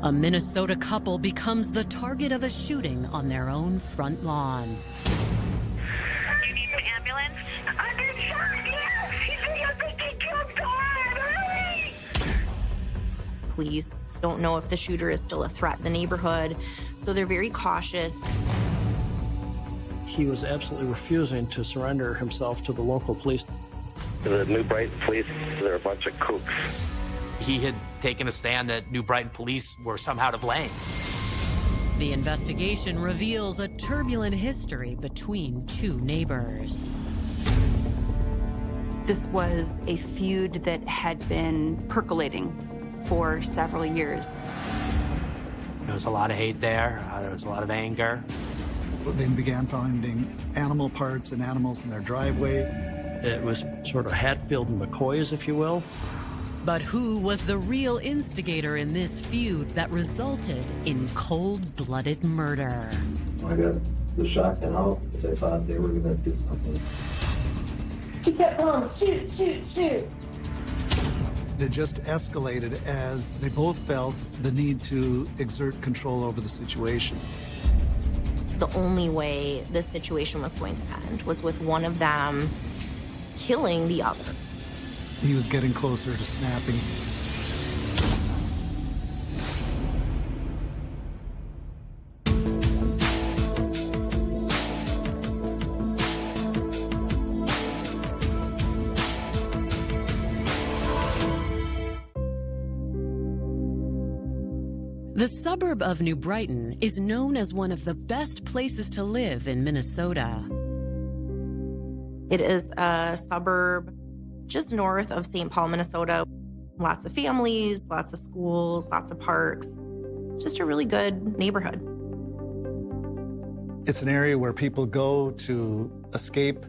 A Minnesota couple becomes the target of a shooting on their own front lawn. You need an ambulance? I've been shot, yes! I think he killed God! Hurry! Police don't know if the shooter is still a threat in the neighborhood, so they're very cautious. He was absolutely refusing to surrender himself to the local police. The New Brighton police, they're a bunch of kooks. He had taken a stand that New Brighton police were somehow to blame. The investigation reveals a turbulent history between two neighbors. This was a feud that had been percolating for several years. There was a lot of hate there. There was a lot of anger. They began finding animal parts and animals in their driveway. It was sort of Hatfield and McCoy's, if you will. But who was the real instigator in this feud that resulted in cold-blooded murder? I got the shotgun out because I thought they were going to do something. He kept on, shoot, shoot, shoot. It just escalated as they both felt the need to exert control over the situation. The only way this situation was going to end was with one of them killing the other. He was getting closer to snapping. The suburb of New Brighton is known as one of the best places to live in Minnesota. It is a suburb just north of St. Paul, Minnesota. Lots of families, lots of schools, lots of parks. Just a really good neighborhood. It's an area where people go to escape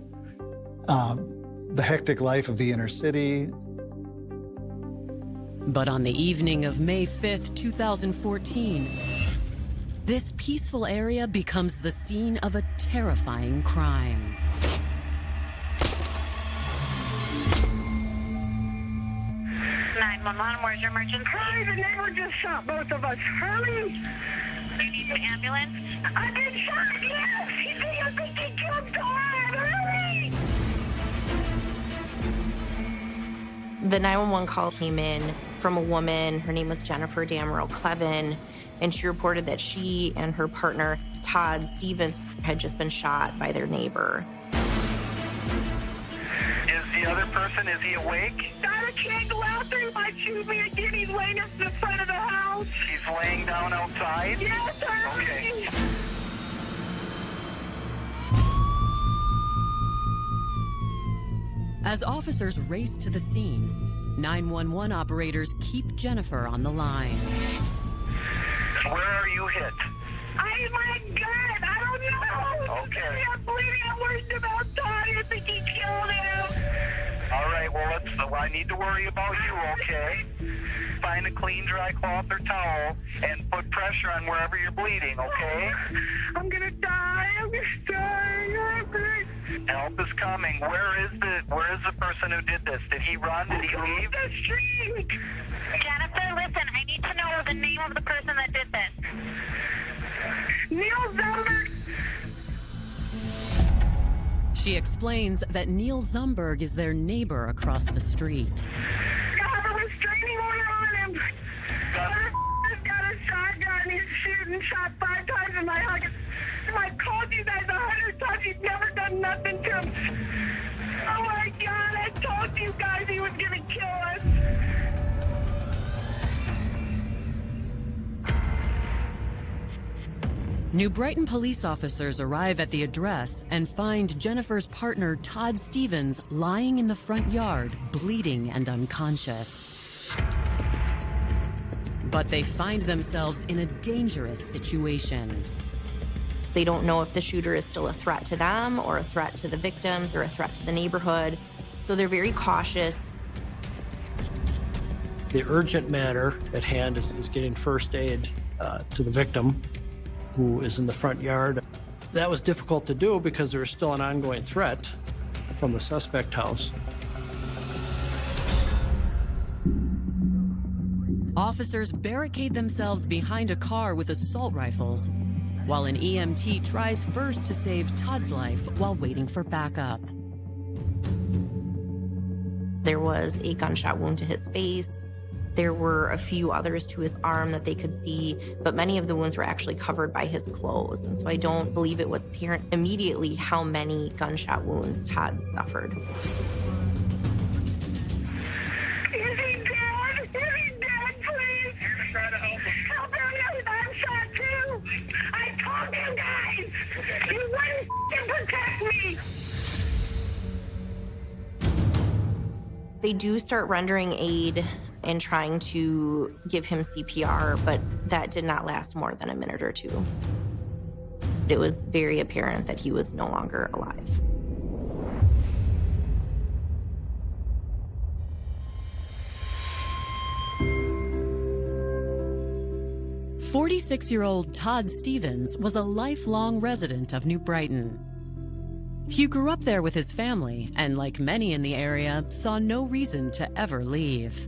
the hectic life of the inner city. But on the evening of May 5th, 2014, this peaceful area becomes the scene of a terrifying crime. 911, where's your emergency? Hurry, the neighbor just shot both of us. Hurry! You need an ambulance? I've been shot, yes! I think he killed God! Hurry! The 911 call came in from a woman. Her name was Jennifer Damerl-Clevin, and she reported that she and her partner, Todd Stevens, had just been shot by their neighbor. Is the other person, is he awake? I can't go out there. He might shoot me again. He's laying in the front of the house. He's laying down outside? Yes, hurry! Okay. As officers race to the scene, 911 operators keep Jennifer on the line. Where are you hit? My God, I don't know. Okay. I'm bleeding. I'm worried about Todd. I think he killed him. All right, well, I need to worry about you, okay? Find a clean, dry cloth or towel and put pressure on wherever you're bleeding, okay? I'm gonna die. I'm gonna die. Help is coming. Where is the person who did this? Did he run? Did he leave? The street. Jennifer, listen, I need to know the name of the person that did this. Neal Zumberge. She explains that Neal Zumberge is their neighbor across the street. I have a restraining order on him. He's got a shotgun. He's shooting, shot 5 times in my house. I called you guys 100 times. You've never done nothing to him. Oh my God, I told you guys he was gonna kill us. New Brighton police officers arrive at the address and find Jennifer's partner, Todd Stevens, lying in the front yard, bleeding and unconscious. But they find themselves in a dangerous situation. They don't know if the shooter is still a threat to them or a threat to the victims or a threat to the neighborhood, so they're very cautious. The urgent matter at hand is getting first aid to the victim, who is in the front yard. That was difficult to do because there was still an ongoing threat from the suspect house. Officers barricade themselves behind a car with assault rifles, while an EMT tries first to save Todd's life while waiting for backup. There was a gunshot wound to his face. There were a few others to his arm that they could see, but many of the wounds were actually covered by his clothes. And so I don't believe it was apparent immediately how many gunshot wounds Todd suffered. Is he dead? Is he dead, please? You're gonna try to help him. Help him, I'm shot too. I told you guys, you wouldn't protect me. They do start rendering aid and trying to give him CPR, but that did not last more than a minute or two. It was very apparent that he was no longer alive. "46-year-old Todd Stevens was a lifelong resident of New Brighton. He grew up there with his family and, like many in the area, saw no reason to ever leave.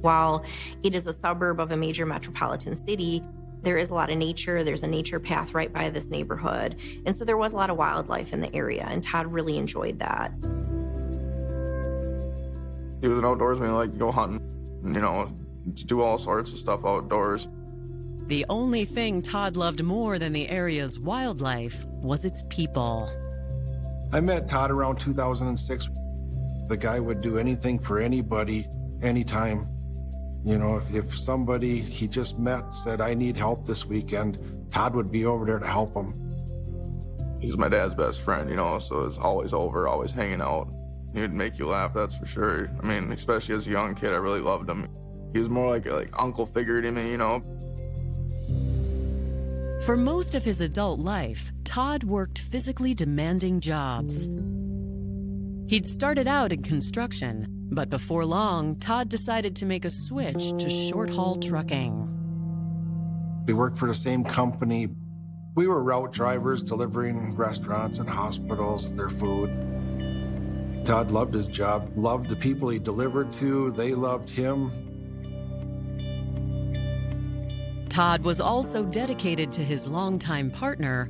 While it is a suburb of a major metropolitan city, there is a lot of nature. There's a nature path right by this neighborhood. And so there was a lot of wildlife in the area, and Todd really enjoyed that. He was an outdoorsman, like to go hunting, to do all sorts of stuff outdoors. The only thing Todd loved more than the area's wildlife was its people. I met Todd around 2006. The guy would do anything for anybody, anytime. If somebody he just met said, I need help this weekend, Todd would be over there to help him. He's my dad's best friend, so it's always over, always hanging out. He would make you laugh, that's for sure. I mean, especially as a young kid, I really loved him. He was more like uncle figure to me, For most of his adult life, Todd worked physically demanding jobs. He'd started out in construction, but before long, Todd decided to make a switch to short-haul trucking. We worked for the same company. We were route drivers delivering restaurants and hospitals their food. Todd loved his job, loved the people he delivered to. They loved him. Todd was also dedicated to his longtime partner,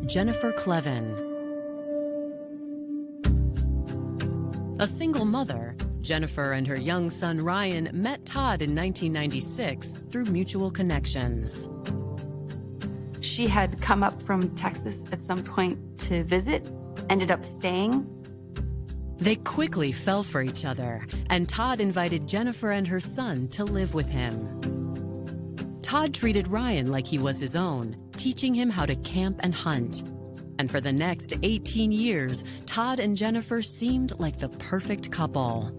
Jennifer Clevin. A single mother, Jennifer and her young son Ryan met Todd in 1996 through mutual connections. She had come up from Texas at some point to visit, ended up staying. They quickly fell for each other, and Todd invited Jennifer and her son to live with him. Todd treated Ryan like he was his own, teaching him how to camp and hunt. And for the next 18 years, Todd and Jennifer seemed like the perfect couple.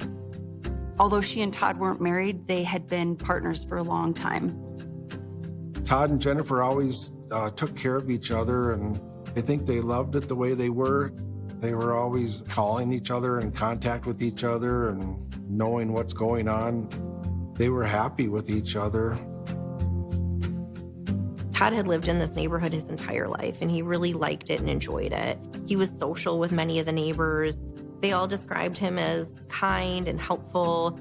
Although she and Todd weren't married, they had been partners for a long time. Todd and Jennifer always took care of each other, and I think they loved it the way they were. They were always calling each other, in contact with each other, and knowing what's going on. They were happy with each other. Todd had lived in this neighborhood his entire life, and he really liked it and enjoyed it. He was social with many of the neighbors. They all described him as kind and helpful.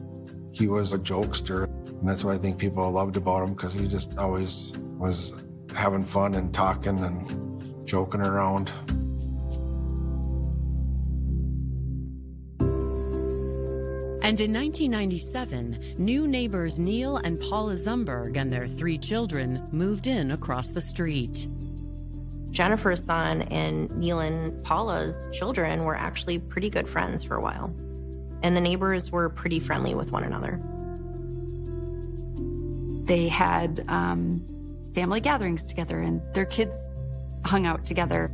He was a jokester, and that's what I think people loved about him, because he just always was having fun and talking and joking around. And in 1997, new neighbors Neal and Paula Zumberge and their 3 children moved in across the street. Jennifer's son and Neal and Paula's children were actually pretty good friends for a while. And the neighbors were pretty friendly with one another. They had family gatherings together, and their kids hung out together.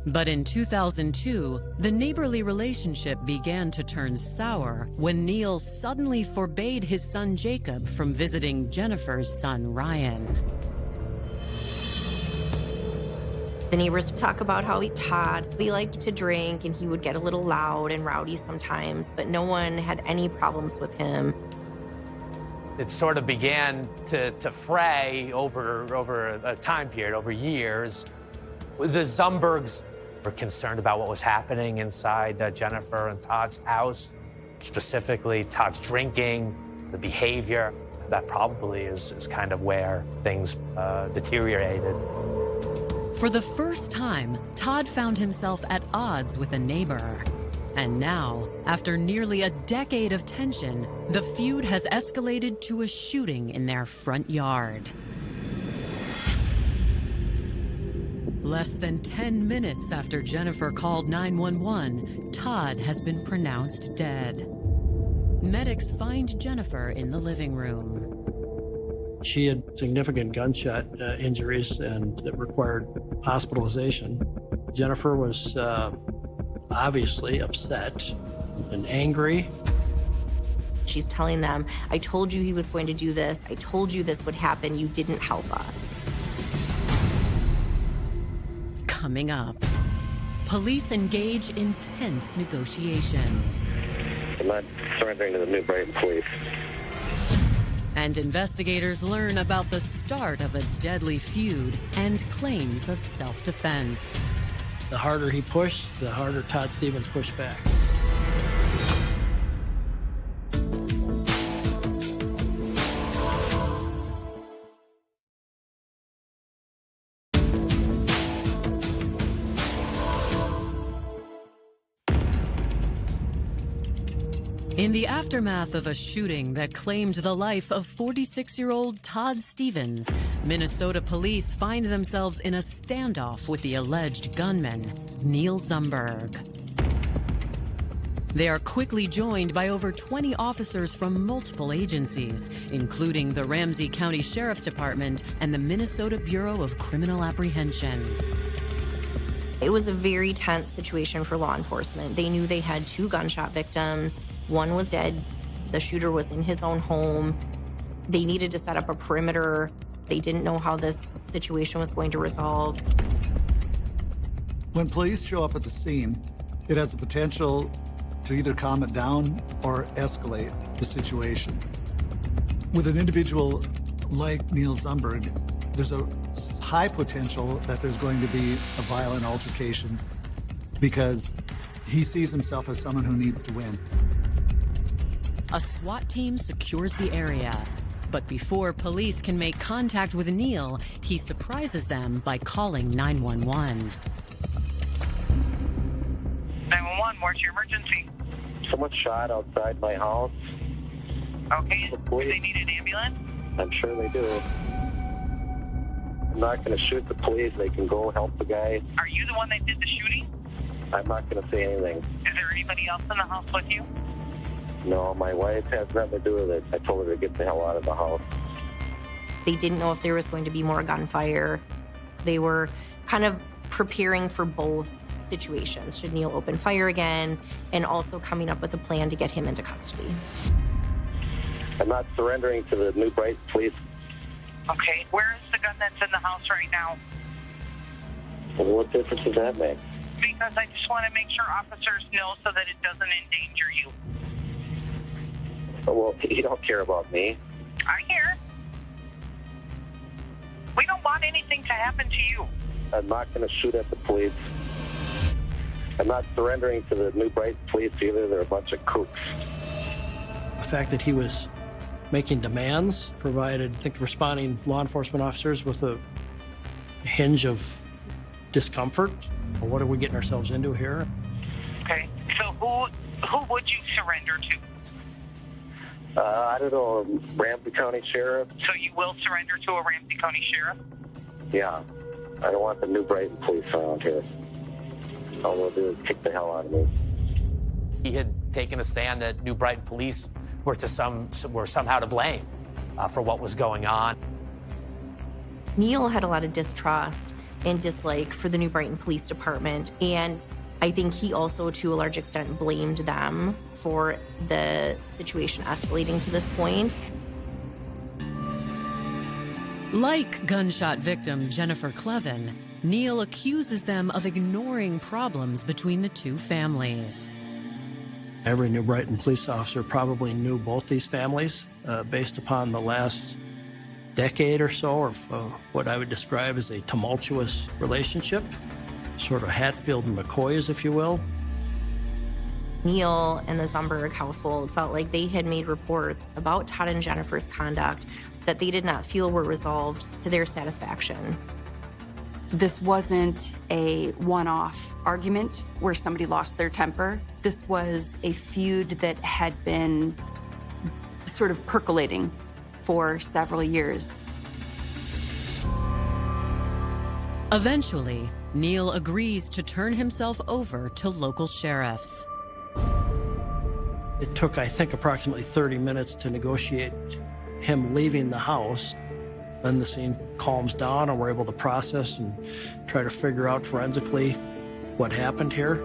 But in 2002, the neighborly relationship began to turn sour when Neal suddenly forbade his son Jacob from visiting Jennifer's son Ryan. The neighbors talk about how Todd, he liked to drink and he would get a little loud and rowdy sometimes, but no one had any problems with him. It sort of began to fray over a time period, over years. The Zumberges were concerned about what was happening inside Jennifer and Todd's house, specifically Todd's drinking. the behavior. That probably is kind of where things deteriorated. For the first time, Todd found himself at odds with a neighbor. And now, after nearly a decade of tension, the feud has escalated to a shooting in their front yard. Less than 10 minutes after Jennifer called 911, Todd has been pronounced dead. Medics find Jennifer in the living room. She had significant gunshot injuries and it required hospitalization. Jennifer was obviously upset and angry. She's telling them, I told you he was going to do this. I told you this would happen. You didn't help us. Coming up, police engage in tense negotiations. I'm not surrendering to the New Brighton police. And investigators learn about the start of a deadly feud and claims of self-defense. The harder he pushed, the harder Todd Stevens pushed back. In the aftermath of a shooting that claimed the life of 46-year-old Todd Stevens, Minnesota police find themselves in a standoff with the alleged gunman, Neal Zumberge. They are quickly joined by over 20 officers from multiple agencies, including the Ramsey County Sheriff's Department and the Minnesota Bureau of Criminal Apprehension. It was a very tense situation for law enforcement. They knew they had 2 gunshot victims. One was dead. The shooter was in his own home. They needed to set up a perimeter. They didn't know how this situation was going to resolve. When police show up at the scene, it has the potential to either calm it down or escalate the situation. With an individual like Neal Zumberge, there's a high potential that there's going to be a violent altercation because he sees himself as someone who needs to win. A SWAT team secures the area, but before police can make contact with Neal, he surprises them by calling 911. 911, what's your emergency? Someone shot outside my house. Okay, do they need an ambulance? I'm sure they do. I'm not going to shoot the police. They can go help the guy. Are you the one that did the shooting? I'm not going to say anything. Is there anybody else in the house with you? No, my wife has nothing to do with it. I told her to get the hell out of the house. They didn't know if there was going to be more gunfire. They were kind of preparing for both situations. Should Neal open fire again, and also coming up with a plan to get him into custody. I'm not surrendering to the New Brighton police. Okay, where is the gun that's in the house right now? Well, what difference does that make? Because I just want to make sure officers know so that it doesn't endanger you. Well, you don't care about me. I care. We don't want anything to happen to you. I'm not going to shoot at the police. I'm not surrendering to the New Brighton police either. They're a bunch of kooks. The fact that he was making demands provided, I think, responding law enforcement officers with a hinge of discomfort. What are we getting ourselves into here? Okay, so who would you surrender to? I don't know, Ramsey County Sheriff. So you will surrender to a Ramsey County Sheriff? Yeah. I don't want the New Brighton police around here. All they'll do is kick the hell out of me. He had taken a stand that New Brighton police were somehow to blame for what was going on. Neal had a lot of distrust and dislike for the New Brighton Police Department, and I think he also, to a large extent, blamed them for the situation escalating to this point. Like gunshot victim Jennifer Clevin, Neal accuses them of ignoring problems between the two families. Every New Brighton police officer probably knew both these families based upon the last decade or so of what I would describe as a tumultuous relationship, sort of Hatfield and McCoys, if you will. Neal and the Zumberge household felt like they had made reports about Todd and Jennifer's conduct that they did not feel were resolved to their satisfaction. This wasn't a one-off argument where somebody lost their temper. This was a feud that had been sort of percolating for several years. Eventually, Neal agrees to turn himself over to local sheriffs. It took, I think, approximately 30 minutes to negotiate him leaving the house. Then the scene calms down and we're able to process and try to figure out forensically what happened here.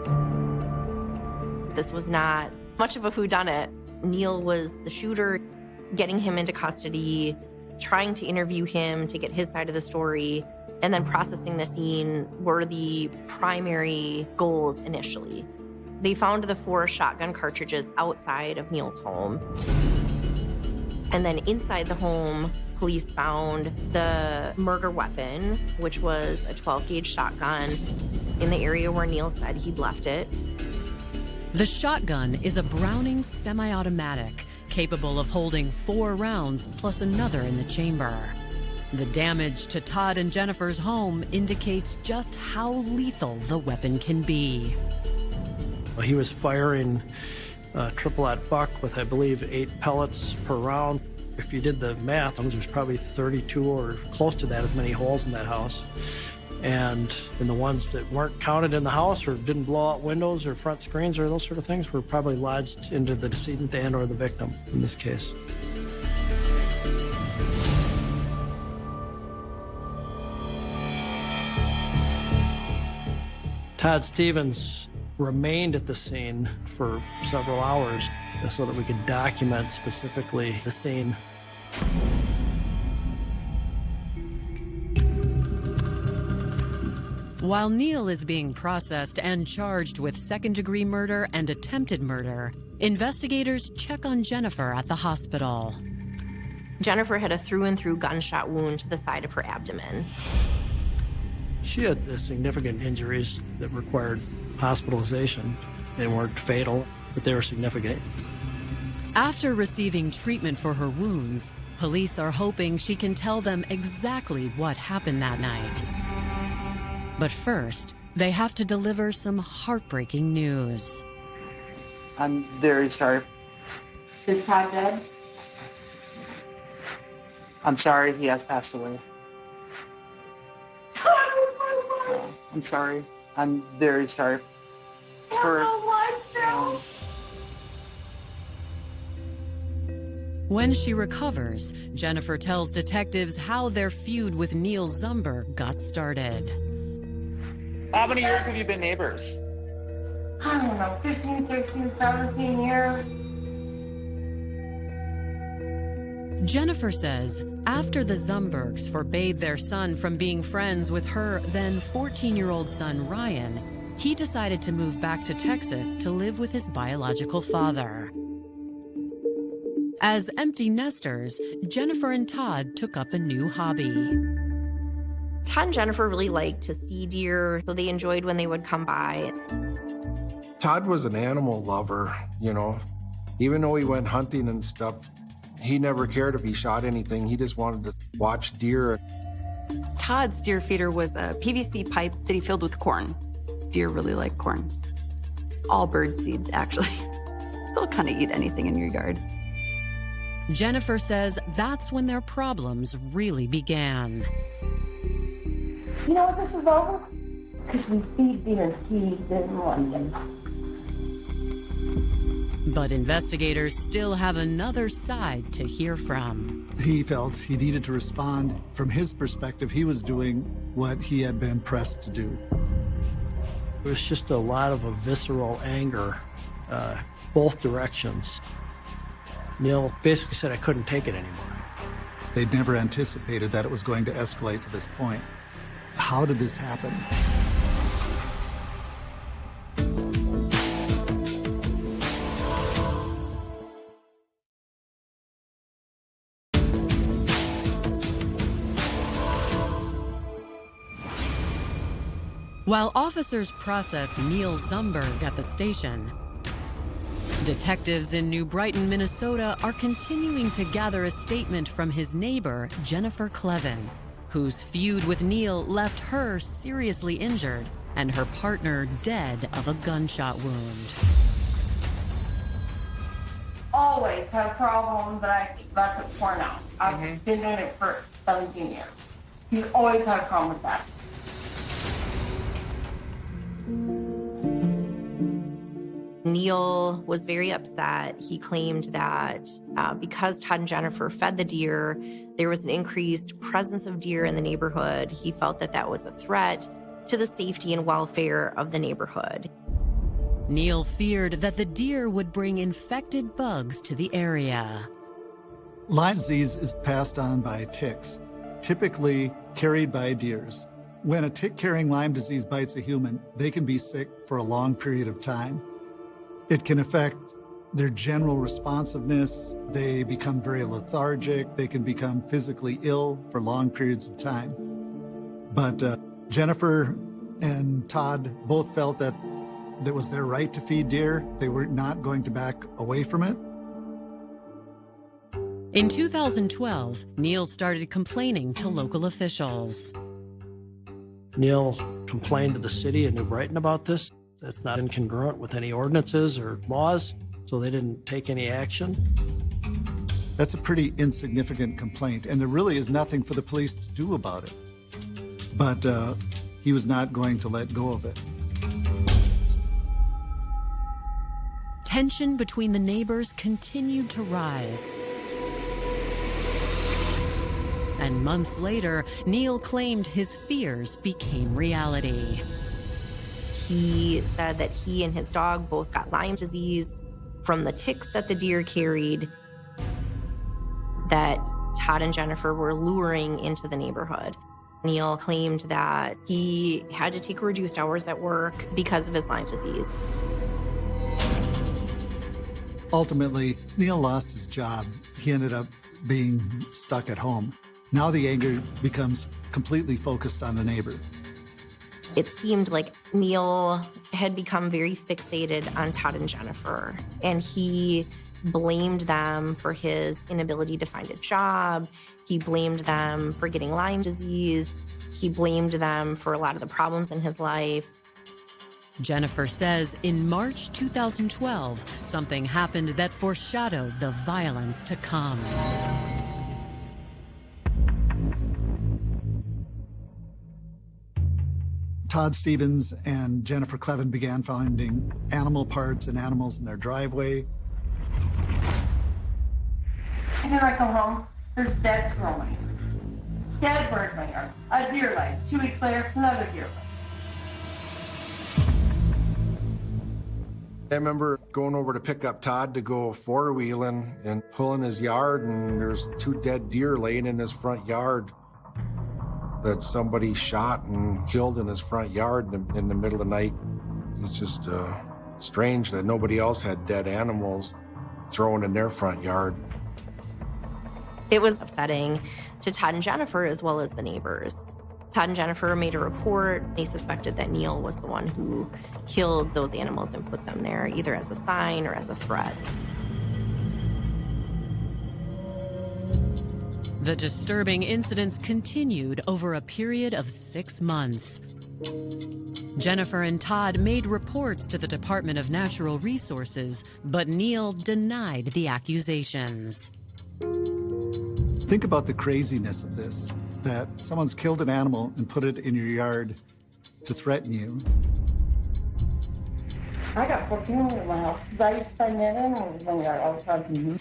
This was not much of a whodunit. Neal was the shooter. Getting him into custody, trying to interview him to get his side of the story, and then processing the scene were the primary goals initially. They found the 4 shotgun cartridges outside of Neal's home. And then inside the home, police found the murder weapon, which was a 12-gauge shotgun, in the area where Neal said he'd left it. The shotgun is a Browning semi-automatic, capable of holding 4 rounds plus another in the chamber. The damage to Todd and Jennifer's home indicates just how lethal the weapon can be. He was firing a triple-aught buck with, I believe, 8 pellets per round. If you did the math, there's probably 32 or close to that, as many holes in that house. And in the ones that weren't counted in the house or didn't blow out windows or front screens or those sort of things were probably lodged into the decedent and or the victim in this case. Todd Stevens remained at the scene for several hours so that we could document specifically the scene. While Neal is being processed and charged with second-degree murder and attempted murder, investigators check on Jennifer at the hospital. Jennifer had a through-and-through gunshot wound to the side of her abdomen. She had significant injuries that required hospitalization. They weren't fatal, but they were significant. After receiving treatment for her wounds, police are hoping she can tell them exactly what happened that night. But first, they have to deliver some heartbreaking news. I'm very sorry. Is Todd dead? I'm sorry, he has passed away. I'm sorry. I'm very sorry. When she recovers, Jennifer tells detectives how their feud with Neal Zumberge got started. How many years have you been neighbors? I don't know, 15, 16, 17 years. Jennifer says after the Zumberges forbade their son from being friends with her then 14-year-old son Ryan, he decided to move back to Texas to live with his biological father. As empty nesters, Jennifer and Todd took up a new hobby. Todd and Jennifer really liked to see deer, so they enjoyed when they would come by. Todd was an animal lover, you know. Even though he went hunting and stuff, he never cared if he shot anything. He just wanted to watch deer. Todd's deer feeder was a PVC pipe that he filled with corn. Deer really like corn. All bird seed, actually. They'll kind of eat anything in your yard. Jennifer says that's when their problems really began. You know what this is over? Because we feed deer seeds in London. But investigators still have another side to hear from. He felt he needed to respond. From his perspective, he was doing what he had been pressed to do. It was just a lot of a visceral anger, both directions. Neal basically said I couldn't take it anymore. They'd never anticipated that it was going to escalate to this point. How did this happen? While officers process Neal Zumberge at the station, Detectives in New Brighton, Minnesota are continuing to gather a statement from his neighbor, Jennifer Clevin, whose feud with Neal left her seriously injured and her partner dead of a gunshot wound. Always have problems that I could point out. I've been doing it for 17 years. He's always had a problem with that. Neal was very upset. He claimed that because Todd and Jennifer fed the deer, there was an increased presence of deer in the neighborhood. He felt that that was a threat to the safety and welfare of the neighborhood. Neal feared that the deer would bring infected bugs to the area. Lyme disease is passed on by ticks, typically carried by deers. When a tick carrying Lyme disease bites a human, they can be sick for a long period of time. It can affect their general responsiveness. They become very lethargic. They can become physically ill for long periods of time. But Jennifer and Todd both felt that it was their right to feed deer. They were not going to back away from it. In 2012, Neal started complaining to local officials. Neal complained to the city of New Brighton about this. That's not incongruent with any ordinances or laws, so they didn't take any action. That's a pretty insignificant complaint, and there really is nothing for the police to do about it. But he was not going to let go of it. Tension between the neighbors continued to rise. And months later, Neal claimed his fears became reality. He said that he and his dog both got Lyme disease from the ticks that the deer carried, that Todd and Jennifer were luring into the neighborhood. Neal claimed that he had to take reduced hours at work because of his Lyme disease. Ultimately, Neal lost his job. He ended up being stuck at home. Now the anger becomes completely focused on the neighbor. It seemed like Neal had become very fixated on Todd and Jennifer, and he blamed them for his inability to find a job. He blamed them for getting Lyme disease. He blamed them for a lot of the problems in his life. Jennifer says in March 2012, something happened that foreshadowed the violence to come. Todd Stevens and Jennifer Clevin began finding animal parts and animals in their driveway. And then I come home, there's dead squirrel in my yard, dead bird in my yard, a deer leg. 2 weeks later, another deer leg. I remember going over to pick up Todd to go four-wheeling and pulling his yard, and there's 2 dead deer laying in his front yard that somebody shot and killed in his front yard in the middle of the night. It's just strange that nobody else had dead animals thrown in their front yard. It was upsetting to Todd and Jennifer as well as the neighbors. Todd and Jennifer made a report. They suspected that Neal was the one who killed those animals and put them there, either as a sign or as a threat. The disturbing incidents continued over a period of 6 months. Jennifer and Todd made reports to the Department of Natural Resources, but Neal denied the accusations. Think about the craziness of this, that someone's killed an animal and put it in your yard to threaten you. I got 14 in my house. I used to find that animal in my yard all the time.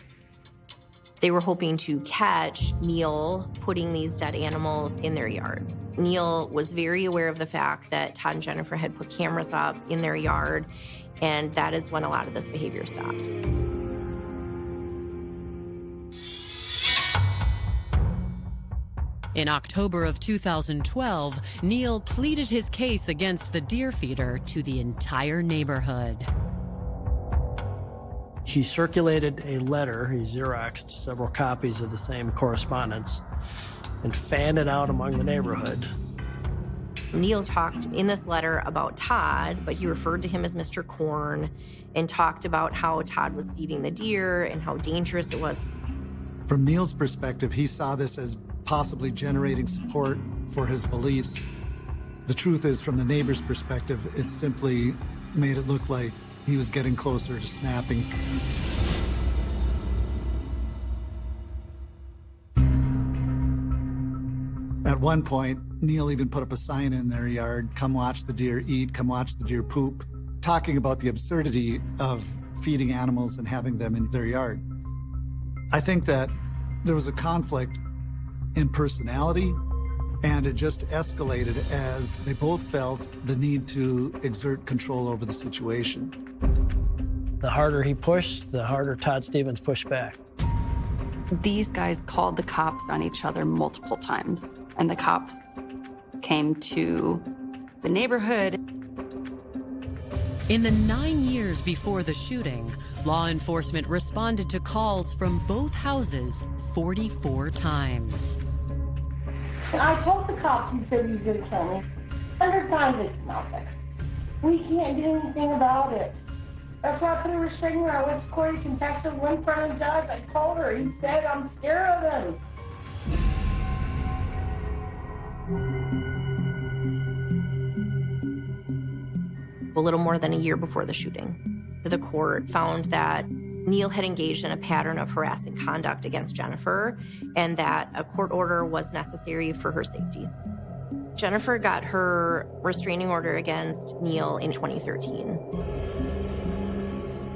They were hoping to catch Neal putting these dead animals in their yard. Neal was very aware of the fact that Todd and Jennifer had put cameras up in their yard, and that is when a lot of this behavior stopped. In October of 2012, Neal pleaded his case against the deer feeder to the entire neighborhood. He circulated a letter, he Xeroxed several copies of the same correspondence, and fanned it out among the neighborhood. Neal talked in this letter about Todd, but he referred to him as Mr. Corn and talked about how Todd was feeding the deer and how dangerous it was. From Neal's perspective, he saw this as possibly generating support for his beliefs. The truth is, from the neighbor's perspective, it simply made it look like he was getting closer to snapping. At one point, Neal even put up a sign in their yard, "Come watch the deer eat, come watch the deer poop," talking about the absurdity of feeding animals and having them in their yard. I think that there was a conflict in personality, and it just escalated as they both felt the need to exert control over the situation. The harder he pushed, the harder Todd Stevens pushed back. These guys called the cops on each other multiple times, and the cops came to the neighborhood. In the 9 years before the shooting, law enforcement responded to calls from both houses 44 times. I told the cops he said he was going to kill me. 100 times they come out there. We can't do anything about it. That's why I put a restraining order. I went to court in Texas, went in front of the judge. I told her. He said, I'm scared of him. A little more than a year before the shooting, the court found that Neal had engaged in a pattern of harassing conduct against Jennifer and that a court order was necessary for her safety. Jennifer got her restraining order against Neal in 2013.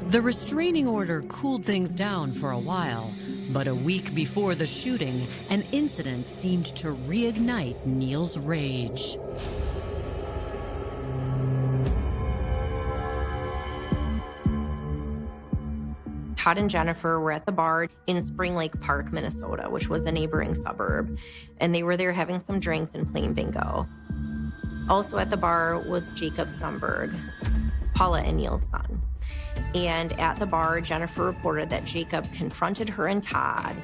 The restraining order cooled things down for a while, but a week before the shooting, an incident seemed to reignite Neal's rage. Todd and Jennifer were at the bar in Spring Lake Park, Minnesota, which was a neighboring suburb, and they were there having some drinks and playing bingo. Also at the bar was Jacob Zumberge, Paula and Neal's son. And at the bar, Jennifer reported that Jacob confronted her and Todd.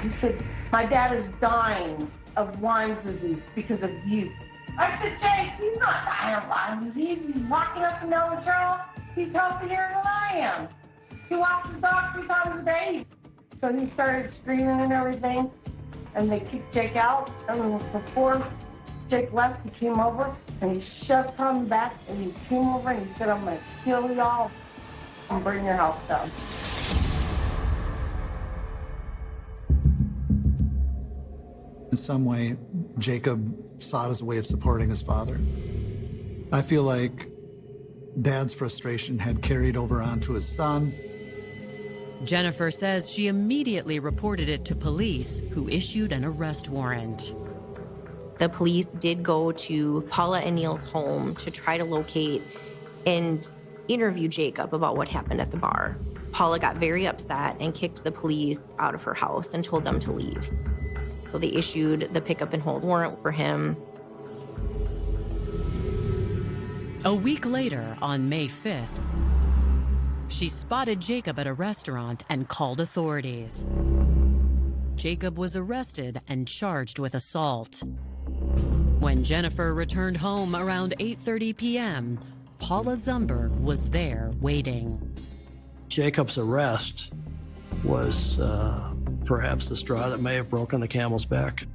He said, my dad is dying of Lyme disease because of you. I said, Jake, he's not dying of Lyme disease. He's walking up and down the trail. He's healthier than I am. He walks his dog 3 times a day. So he started screaming and everything, and they kicked Jake out. And before Jake left, he came over, and he shoved Tom back, and he came over, and he said, I'm going to kill y'all and burn your house down. In some way, Jacob saw it as a way of supporting his father. I feel like Dad's frustration had carried over onto his son. Jennifer says she immediately reported it to police, who issued an arrest warrant. The police did go to Paula and Neal's home to try to locate and interview Jacob about what happened at the bar. Paula got very upset and kicked the police out of her house and told them to leave. So they issued the pick up and hold warrant for him. A week later, on May 5th, she spotted Jacob at a restaurant and called authorities. Jacob was arrested and charged with assault. When Jennifer returned home around 8:30 p.m., Paula Zumberge was there waiting. Jacob's arrest was perhaps the straw that may have broken the camel's back.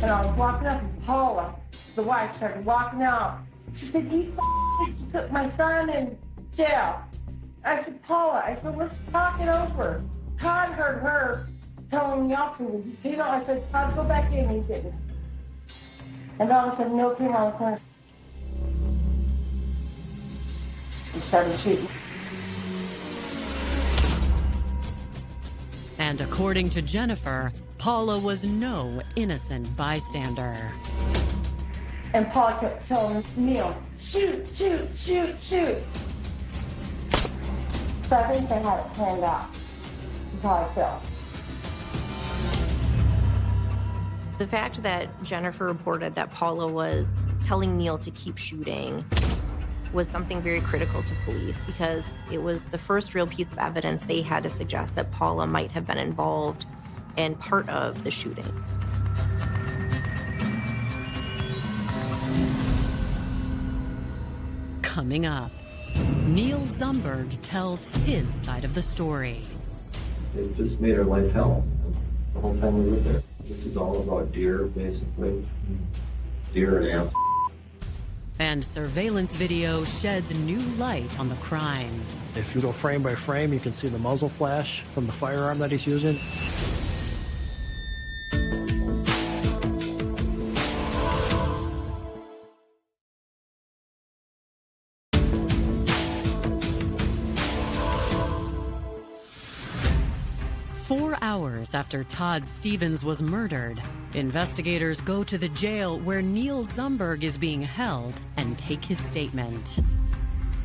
And I was walking up, and Paula, the wife, started walking out. She said, you put my son in jail. I said, Paula, let's talk it over. Todd heard her telling the officer, I said, Todd, go back in. He didn't. And all of a sudden, Neal came around the corner. He started shooting. And according to Jennifer, Paula was no innocent bystander. And Paula kept telling Neal, shoot, shoot, shoot, shoot. So I think they had it planned out. That's how I felt. The fact that Jennifer reported that Paula was telling Neal to keep shooting was something very critical to police because it was the first real piece of evidence they had to suggest that Paula might have been involved and part of the shooting. coming up. Neal Zumberge tells his side of the story. It just made our life hell the whole time we were there. This is all about deer, basically. Deer and ants. And surveillance video sheds new light on the crime. If you go frame by frame, you can see the muzzle flash from the firearm that he's using. Hours after Todd Stevens was murdered, investigators go to the jail where Neal Zumberge is being held and take his statement.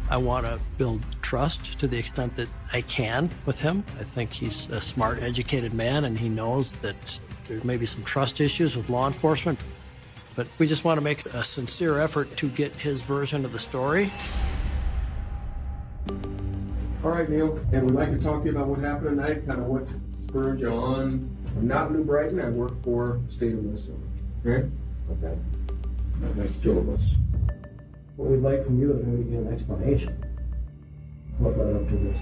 I want to build trust to the extent that I can with him. I think he's a smart, educated man, and he knows that there may be some trust issues with law enforcement. But we just want to make a sincere effort to get his version of the story. All right, Neal, and we'd like to talk to you about what happened tonight, kind of what spurred you on. I'm not New Brighton, I work for the state of Minnesota. Okay? Okay. That makes two of us. What we'd like from you is maybe to get an explanation. What led up to this?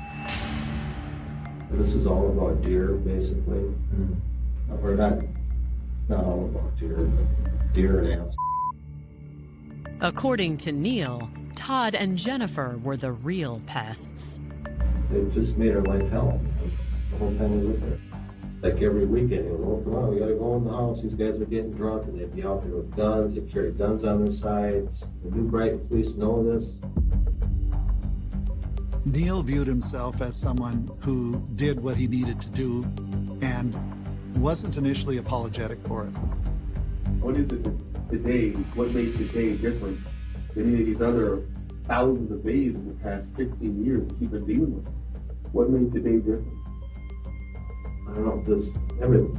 This is all about deer, basically. Or not all about deer, but deer and ants. According to Neal, Todd and Jennifer were the real pests. It just made our life hell the whole time we were there. Like every weekend, come on, we gotta go in the house. These guys are getting drunk, and they'd be out there with guns. They carry guns on their sides. The New Brighton police know this. Neal viewed himself as someone who did what he needed to do and wasn't initially apologetic for it. What is it today? What made today different than any of these other thousands of days in the past 16 years that you've been dealing with? What made today different? I don't know, just everything.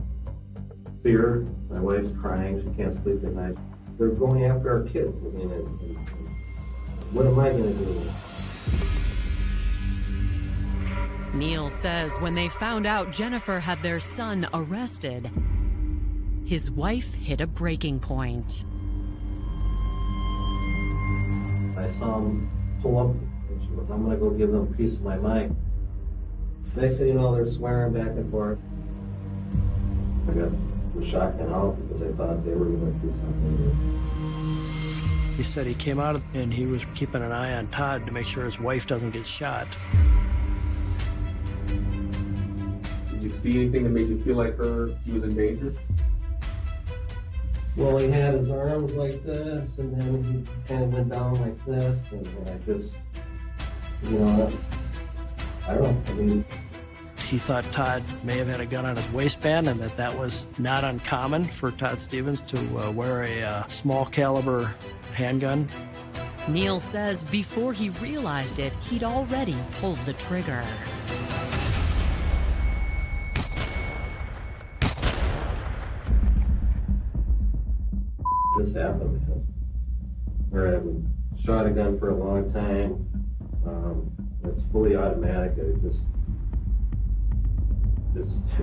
Fear, my wife's crying, she can't sleep at night. They're going after our kids. I mean, and what am I going to do? Neal says when they found out Jennifer had their son arrested, his wife hit a breaking point. I saw him pull up, and she goes, I'm going to go give them a piece of my mind. Next thing you know, they're swearing back and forth. I got the shotgun out because I thought they were going to do something. He said he came out and he was keeping an eye on Todd to make sure his wife doesn't get shot. Did you see anything that made you feel like she was in danger? Well, he had his arms like this, and then he kind of went down like this, and I just, I don't know, I mean... He thought Todd may have had a gun on his waistband and that was not uncommon for Todd Stevens to wear a small caliber handgun. Neal says before he realized it, he'd already pulled the trigger. This happened, where I've shot a gun for a long time. It's fully automatic. It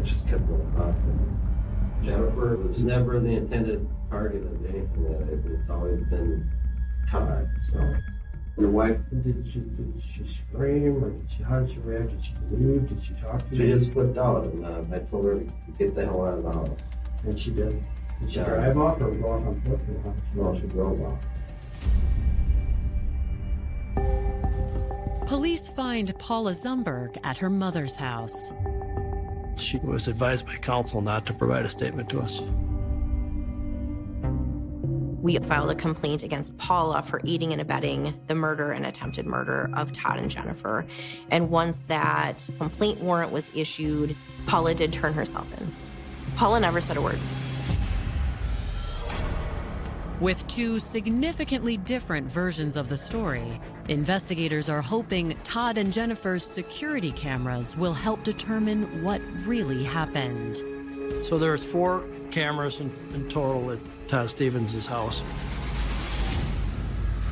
just kept going off. And Jennifer was never the intended target of anything. It's always been Todd. So, your wife, did she scream, or how did she react? Did she leave? Did she talk to you? She just flipped out, and I told her to get the hell out of the house. And she did. Did she drive off or go off on foot? No, she drove off. Police find Paula Zumberge at her mother's house. She was advised by counsel not to provide a statement to us. We filed a complaint against Paula for aiding and abetting the murder and attempted murder of Todd and Jennifer. And once that complaint warrant was issued, Paula did turn herself in. Paula never said a word. With two significantly different versions of the story, investigators are hoping Todd and Jennifer's security cameras will help determine what really happened. So there's 4 cameras in total at Todd Stevens' house.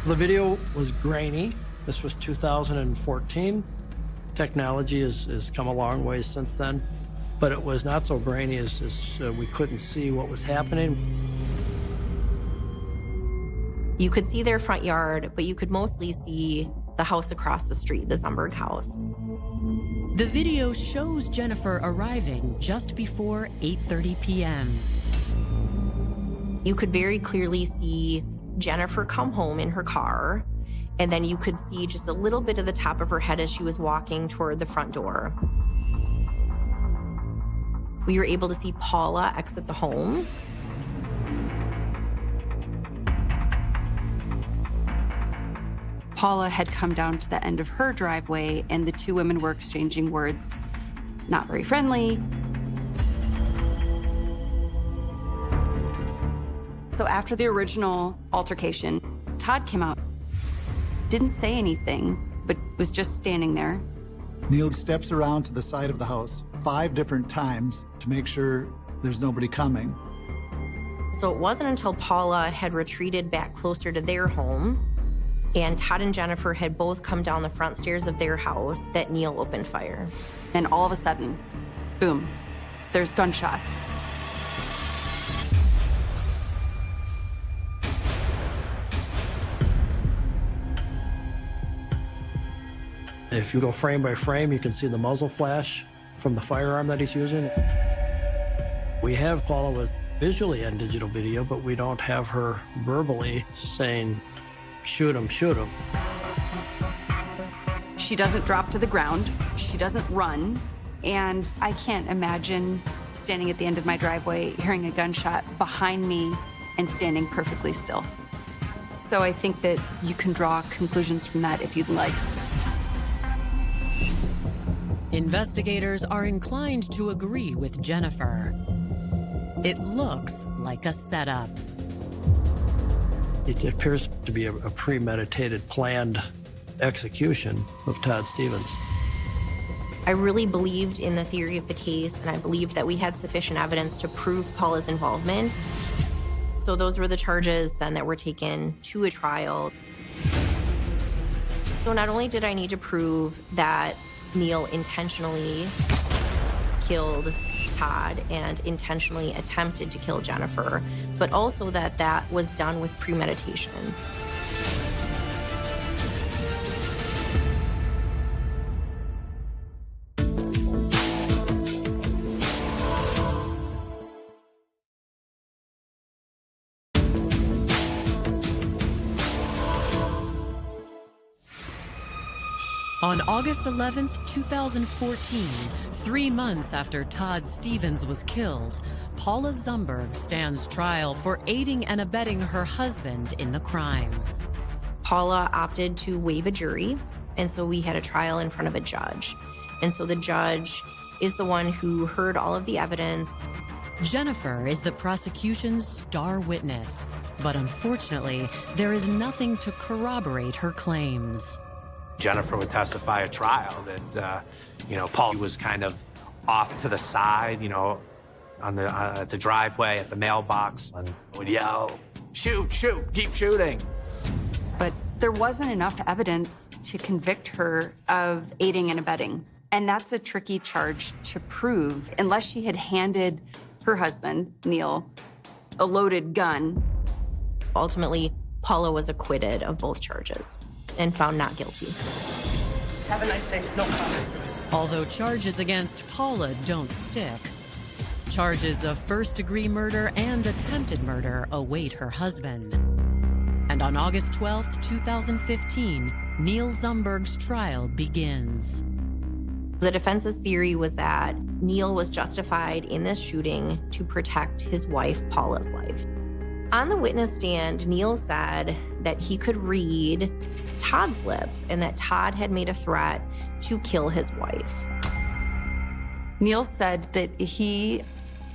The video was grainy. This was 2014. Technology has come a long way since then, but it was not so grainy as we couldn't see what was happening. You could see their front yard, but you could mostly see the house across the street, the Zumberge house. The video shows Jennifer arriving just before 8:30 p.m. You could very clearly see Jennifer come home in her car, and then you could see just a little bit of the top of her head as she was walking toward the front door. We were able to see Paula exit the home. Paula had come down to the end of her driveway, and the two women were exchanging words, not very friendly. So after the original altercation, Todd came out, didn't say anything, but was just standing there. Neal steps around to the side of the house 5 different times to make sure there's nobody coming. So it wasn't until Paula had retreated back closer to their home and Todd and Jennifer had both come down the front stairs of their house that Neal opened fire. And all of a sudden, boom, there's gunshots. If you go frame by frame, you can see the muzzle flash from the firearm that he's using. We have Paula with visually on digital video, but we don't have her verbally saying, shoot him, shoot him. She doesn't drop to the ground. She doesn't run. And I can't imagine standing at the end of my driveway, hearing a gunshot behind me and standing perfectly still. So I think that you can draw conclusions from that if you'd like. Investigators are inclined to agree with Jennifer. It looks like a setup. It appears to be a premeditated, planned execution of Todd Stevens. I really believed in the theory of the case, and I believed that we had sufficient evidence to prove Paula's involvement. So those were the charges then that were taken to a trial. So not only did I need to prove that Neal intentionally killed Todd and intentionally attempted to kill Jennifer, but also that that was done with premeditation. On August 11th, 2014, 3 months after Todd Stevens was killed, Paula Zumberge stands trial for aiding and abetting her husband in the crime. Paula opted to waive a jury, and so we had a trial in front of a judge. And so the judge is the one who heard all of the evidence. Jennifer is the prosecution's star witness, but unfortunately, there is nothing to corroborate her claims. Jennifer would testify at trial that, Paul was kind of off to the side, at the driveway, at the mailbox, and would yell, shoot, shoot, keep shooting. But there wasn't enough evidence to convict her of aiding and abetting. And that's a tricky charge to prove unless she had handed her husband, Neal, a loaded gun. Ultimately, Paula was acquitted of both charges and found not guilty. Have a nice day. No comment. Although charges against Paula don't stick, charges of first-degree murder and attempted murder await her husband. And on August 12th, 2015, Neal Zumberge's trial begins. The defense's theory was that Neal was justified in this shooting to protect his wife, Paula's life. On the witness stand, Neal said that he could read Todd's lips and that Todd had made a threat to kill his wife. Neal said that he,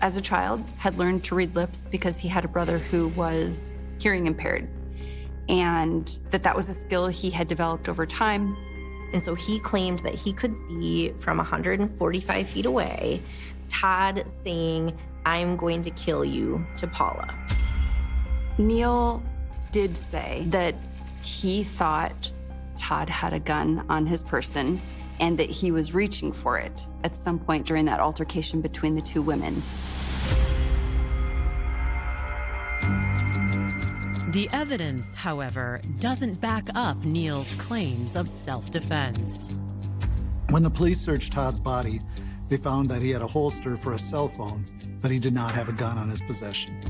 as a child, had learned to read lips because he had a brother who was hearing impaired, and that was a skill he had developed over time. And so he claimed that he could see from 145 feet away Todd saying, "I'm going to kill you," to Paula. Neal did say that he thought Todd had a gun on his person and that he was reaching for it at some point during that altercation between the two women. The evidence, however, doesn't back up Neal's claims of self-defense. When the police searched Todd's body, they found that he had a holster for a cell phone, but he did not have a gun on his possession.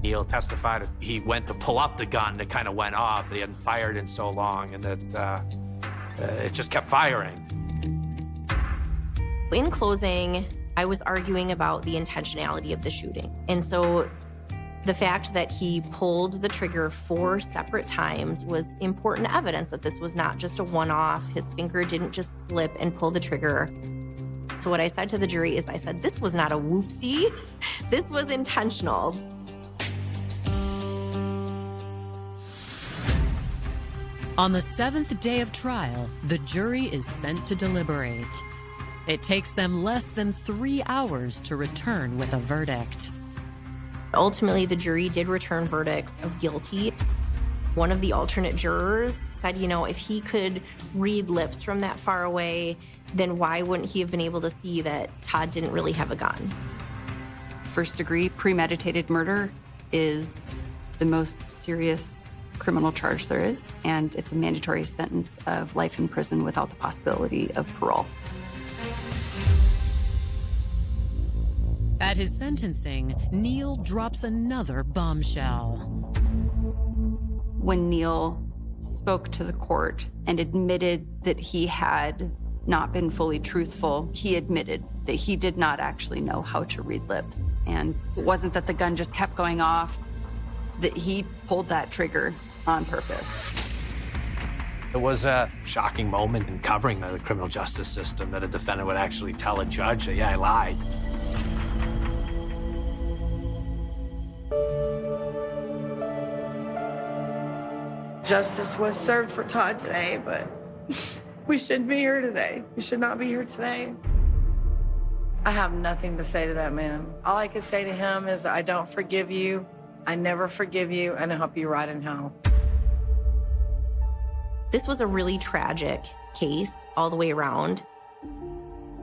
Neal testified that he went to pull up the gun that kind of went off, that he hadn't fired in so long, and that it just kept firing. In closing, I was arguing about the intentionality of the shooting. And so the fact that he pulled the trigger 4 separate times was important evidence that this was not just a one-off. His finger didn't just slip and pull the trigger. So what I said to the jury is, I said, this was not a whoopsie. This was intentional. On the 7th day of trial, the jury is sent to deliberate. It takes them less than 3 hours to return with a verdict. Ultimately, the jury did return verdicts of guilty. One of the alternate jurors said, you know, if he could read lips from that far away, then why wouldn't he have been able to see that Todd didn't really have a gun? First-degree premeditated murder is the most serious criminal charge there is, and it's a mandatory sentence of life in prison without the possibility of parole. At his sentencing, Neal drops another bombshell. When Neal spoke to the court and admitted that he had not been fully truthful, he admitted that he did not actually know how to read lips. And it wasn't that the gun just kept going off, that he pulled that trigger on purpose. It was a shocking moment in covering the criminal justice system that a defendant would actually tell a judge that, yeah, I lied. Justice was served for Todd today, but we shouldn't be here today. We should not be here today. I have nothing to say to that man. All I could say to him is, I don't forgive you, I never forgive you, and I hope you rot in hell. This was a really tragic case all the way around.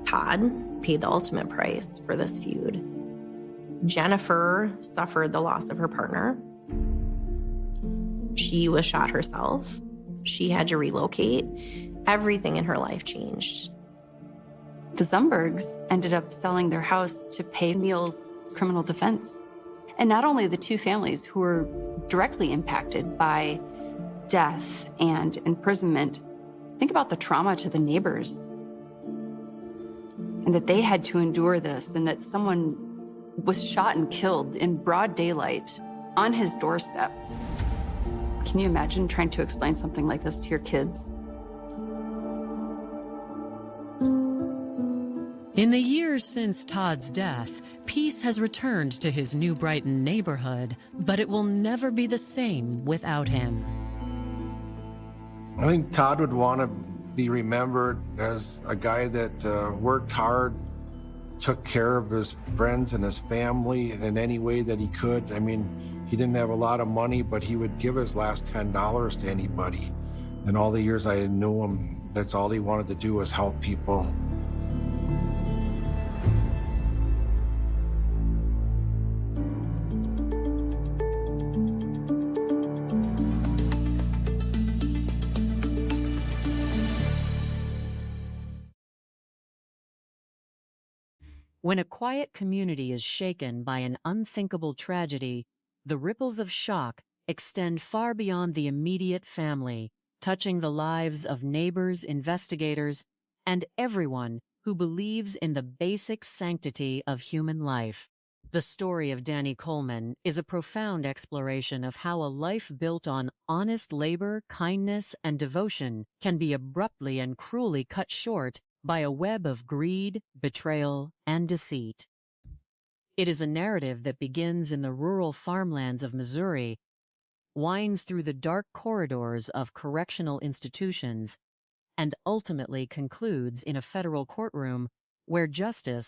Todd paid the ultimate price for this feud. Jennifer suffered the loss of her partner. She was shot herself. She had to relocate. Everything in her life changed. The Zumberges ended up selling their house to pay Neal's criminal defense. And not only the two families who were directly impacted by death and imprisonment, think about the trauma to the neighbors. And that they had to endure this, and that someone was shot and killed in broad daylight on his doorstep. Can you imagine trying to explain something like this to your kids? In the years since Todd's death, peace has returned to his New Brighton neighborhood, but it will never be the same without him. I think Todd would want to be remembered as a guy that worked hard, took care of his friends and his family in any way that he could. I mean, he didn't have a lot of money, but he would give his last $10 to anybody. And all the years I knew him, that's all he wanted to do was help people. When a quiet community is shaken by an unthinkable tragedy, the ripples of shock extend far beyond the immediate family, touching the lives of neighbors, investigators, and everyone who believes in the basic sanctity of human life. The story of Danny Coleman is a profound exploration of how a life built on honest labor, kindness, and devotion can be abruptly and cruelly cut short by a web of greed, betrayal, and deceit. It is a narrative that begins in the rural farmlands of Missouri, winds through the dark corridors of correctional institutions, and ultimately concludes in a federal courtroom where justice,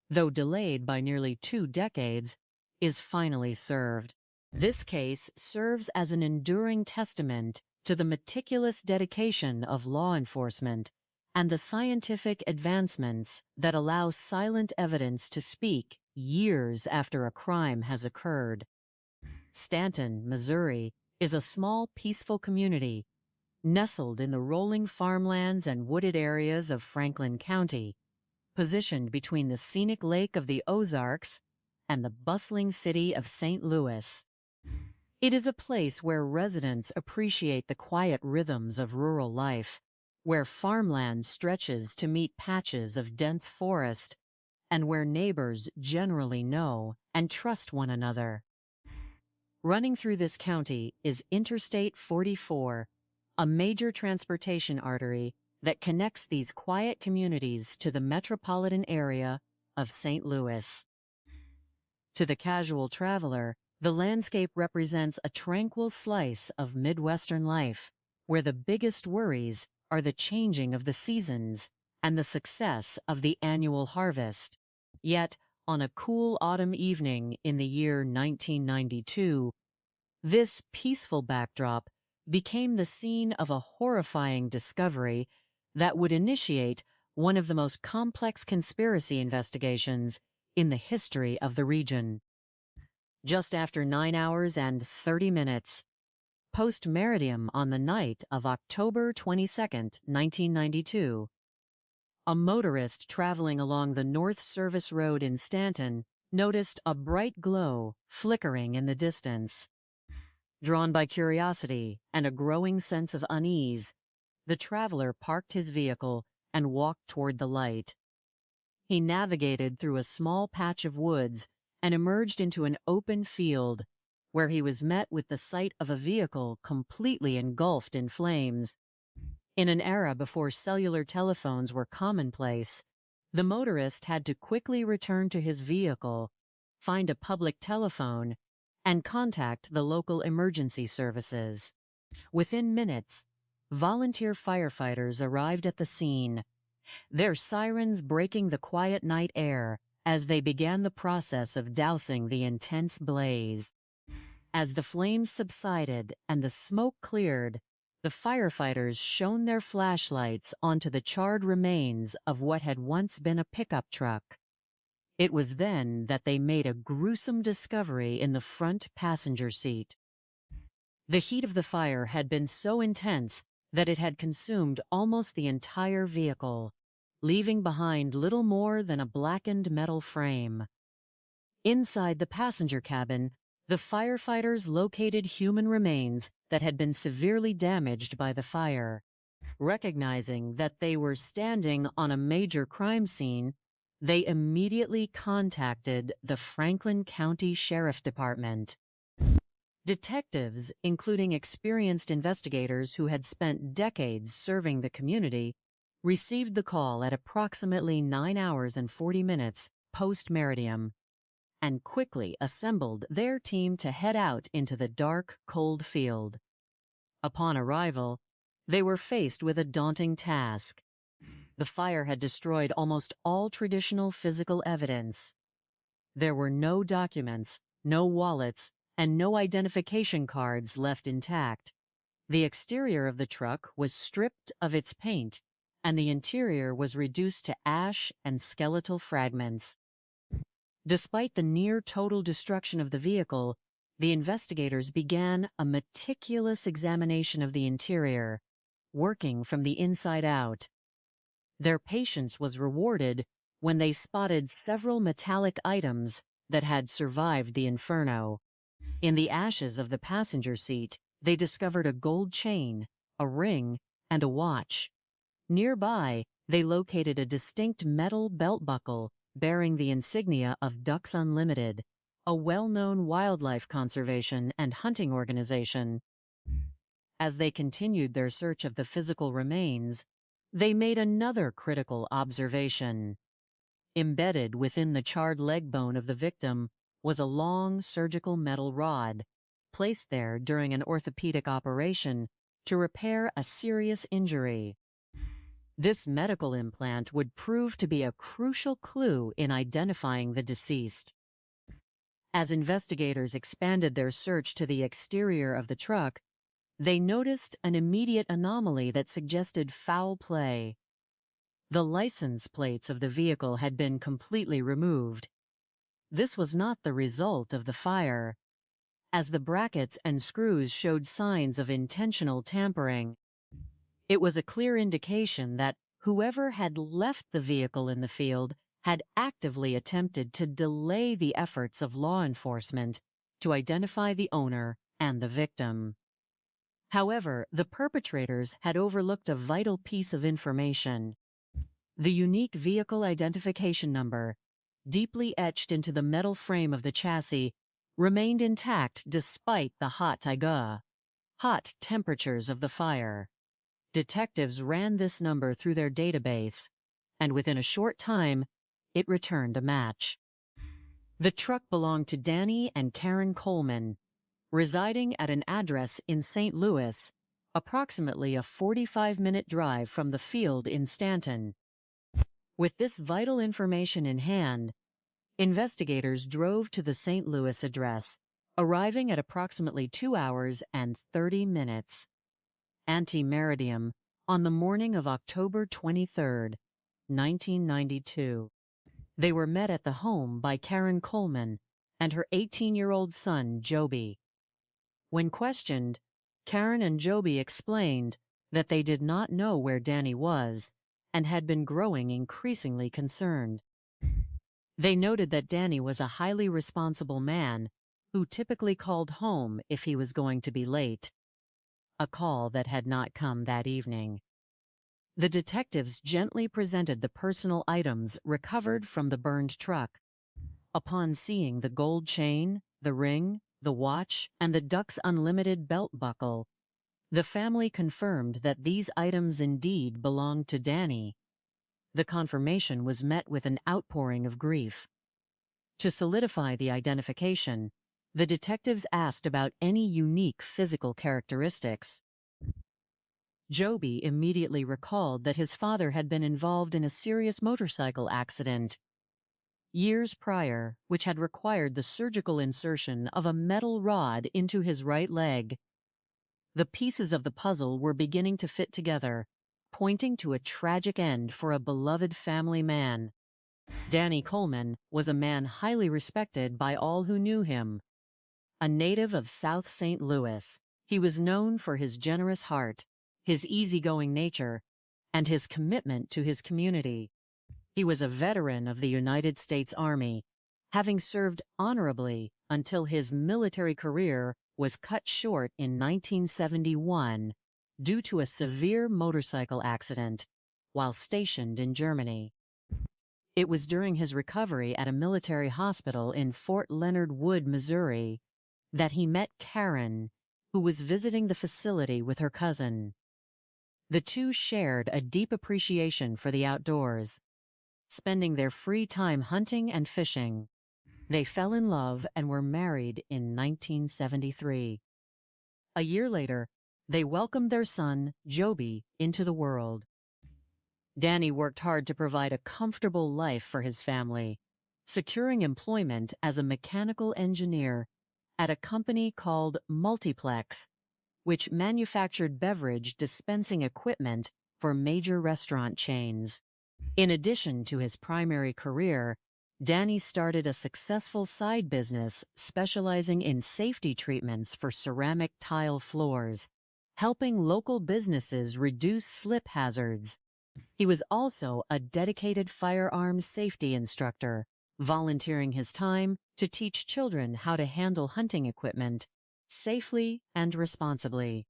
though delayed by nearly 2 decades, is finally served. This case serves as an enduring testament to the meticulous dedication of law enforcement and the scientific advancements that allow silent evidence to speak years after a crime has occurred. Stanton, Missouri, is a small, peaceful community nestled in the rolling farmlands and wooded areas of Franklin County, positioned between the scenic lake of the Ozarks and the bustling city of St. Louis. It is a place where residents appreciate the quiet rhythms of rural life, where farmland stretches to meet patches of dense forest, and where neighbors generally know and trust one another. Running through this county is Interstate 44, a major transportation artery that connects these quiet communities to the metropolitan area of St. Louis. To the casual traveler, the landscape represents a tranquil slice of Midwestern life, where the biggest worries are the changing of the seasons and the success of the annual harvest. Yet, on a cool autumn evening in the year 1992, this peaceful backdrop became the scene of a horrifying discovery that would initiate one of the most complex conspiracy investigations in the history of the region. Just after 9 hours and 30 minutes, post-meridium on the night of October 22, 1992, a motorist traveling along the North Service Road in Stanton noticed a bright glow flickering in the distance. Drawn by curiosity and a growing sense of unease, the traveler parked his vehicle and walked toward the light. He navigated through a small patch of woods and emerged into an open field, where he was met with the sight of a vehicle completely engulfed in flames. In an era before cellular telephones were commonplace, the motorist had to quickly return to his vehicle, find a public telephone, and contact the local emergency services. Within minutes, volunteer firefighters arrived at the scene, their sirens breaking the quiet night air as they began the process of dousing the intense blaze. As the flames subsided and the smoke cleared, the firefighters shone their flashlights onto the charred remains of what had once been a pickup truck. It was then that they made a gruesome discovery in the front passenger seat. The heat of the fire had been so intense that it had consumed almost the entire vehicle, leaving behind little more than a blackened metal frame. Inside the passenger cabin, the firefighters located human remains that had been severely damaged by the fire. Recognizing that they were standing on a major crime scene, they immediately contacted the Franklin County Sheriff Department. Detectives, including experienced investigators who had spent decades serving the community, received the call at approximately 9 hours and 40 minutes post-meridium and quickly assembled their team to head out into the dark, cold field. Upon arrival, they were faced with a daunting task. The fire had destroyed almost all traditional physical evidence. There were no documents, no wallets, and no identification cards left intact. The exterior of the truck was stripped of its paint, and the interior was reduced to ash and skeletal fragments. Despite the near-total destruction of the vehicle, the investigators began a meticulous examination of the interior, working from the inside out. Their patience was rewarded when they spotted several metallic items that had survived the inferno. In the ashes of the passenger seat, they discovered a gold chain, a ring, and a watch. Nearby, they located a distinct metal belt buckle bearing the insignia of Ducks Unlimited, a well-known wildlife conservation and hunting organization. As they continued their search of the physical remains, they made another critical observation. Embedded within the charred leg bone of the victim was a long surgical metal rod, placed there during an orthopedic operation to repair a serious injury. This medical implant would prove to be a crucial clue in identifying the deceased. As investigators expanded their search to the exterior of the truck, they noticed an immediate anomaly that suggested foul play. The license plates of the vehicle had been completely removed. This was not the result of the fire. as the brackets and screws showed signs of intentional tampering. It was a clear indication that whoever had left the vehicle in the field had actively attempted to delay the efforts of law enforcement to identify the owner and the victim. However, the perpetrators had overlooked a vital piece of information. The unique vehicle identification number, deeply etched into the metal frame of the chassis, remained intact despite the hot temperatures of the fire. Detectives ran this number through their database, and within a short time, it returned a match. The truck belonged to Danny and Karen Coleman, residing at an address in St. Louis, approximately a 45-minute drive from the field in Stanton. With this vital information in hand, investigators drove to the St. Louis address, arriving at approximately 2 hours and 30 minutes. Ante-meridiem, on the morning of October 23, 1992. They were met at the home by Karen Coleman and her 18-year-old son, Joby. When questioned, Karen and Joby explained that they did not know where Danny was and had been growing increasingly concerned. They noted that Danny was a highly responsible man who typically called home if he was going to be late, a call that had not come that evening. The detectives gently presented the personal items recovered from the burned truck. Upon seeing the gold chain, the ring, the watch, and the Ducks Unlimited belt buckle, the family confirmed that these items indeed belonged to Danny. The confirmation was met with an outpouring of grief. To solidify the identification, the detectives asked about any unique physical characteristics. Joby immediately recalled that his father had been involved in a serious motorcycle accident years prior, which had required the surgical insertion of a metal rod into his right leg. The pieces of the puzzle were beginning to fit together, pointing to a tragic end for a beloved family man. Danny Coleman was a man highly respected by all who knew him. A native of South St. Louis, he was known for his generous heart, his easygoing nature, and his commitment to his community. He was a veteran of the United States Army, having served honorably until his military career was cut short in 1971 due to a severe motorcycle accident while stationed in Germany. It was during his recovery at a military hospital in Fort Leonard Wood, Missouri, that he met Karen, who was visiting the facility with her cousin. The two shared a deep appreciation for the outdoors, spending their free time hunting and fishing. They fell in love and were married in 1973. A year later, they welcomed their son, Joby, into the world. Danny worked hard to provide a comfortable life for his family, securing employment as a mechanical engineer at a company called Multiplex, which manufactured beverage dispensing equipment for major restaurant chains. In addition to his primary career, Danny started a successful side business specializing in safety treatments for ceramic tile floors, helping local businesses reduce slip hazards. He was also a dedicated firearms safety instructor, volunteering his time to teach children how to handle hunting equipment safely and responsibly.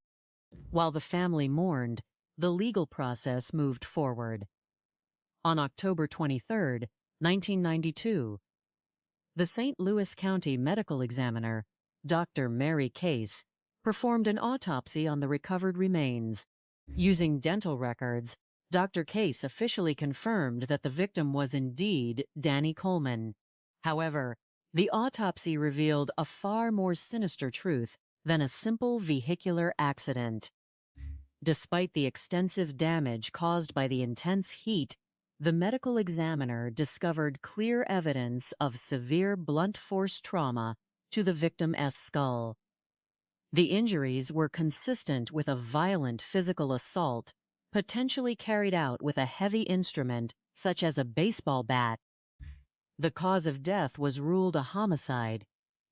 While the family mourned, the legal process moved forward. On October 23, 1992, the St. Louis County medical examiner, Dr. Mary Case, performed an autopsy on the recovered remains. Using dental records, Dr. Case officially confirmed that the victim was indeed Danny Coleman. However, the autopsy revealed a far more sinister truth than a simple vehicular accident. Despite the extensive damage caused by the intense heat, the medical examiner discovered clear evidence of severe blunt force trauma to the victim's skull. The injuries were consistent with a violent physical assault, potentially carried out with a heavy instrument such as a baseball bat. The cause of death was ruled a homicide,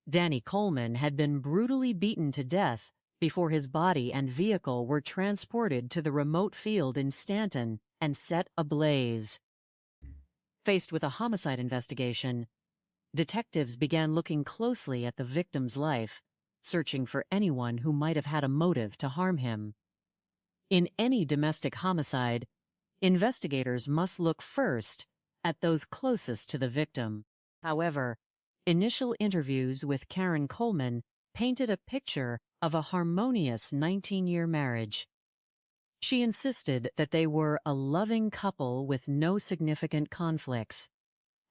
Danny Coleman had been brutally beaten to death before his body and vehicle were transported to the remote field in Stanton and set ablaze. Faced with a homicide investigation, detectives began looking closely at the victim's life, searching for anyone who might have had a motive to harm him. In any domestic homicide, investigators must look first at those closest to the victim. However, initial interviews with Karen Coleman painted a picture of a harmonious 19-year marriage. She insisted that they were a loving couple with no significant conflicts,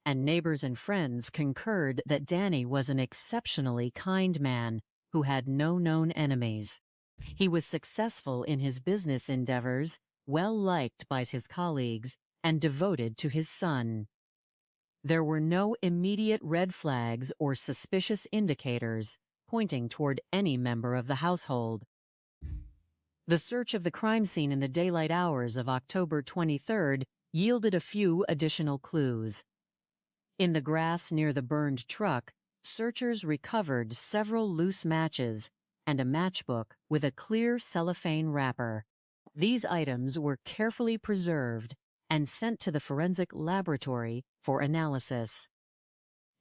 and neighbors and friends concurred that Danny was an exceptionally kind man who had no known enemies. He was successful in his business endeavors, well-liked by his colleagues, and devoted to his son. There were no immediate red flags or suspicious indicators pointing toward any member of the household. The search of the crime scene in the daylight hours of October 23rd yielded a few additional clues. In the grass near the burned truck, searchers recovered several loose matches and a matchbook with a clear cellophane wrapper. These items were carefully preserved and sent to the forensic laboratory for analysis.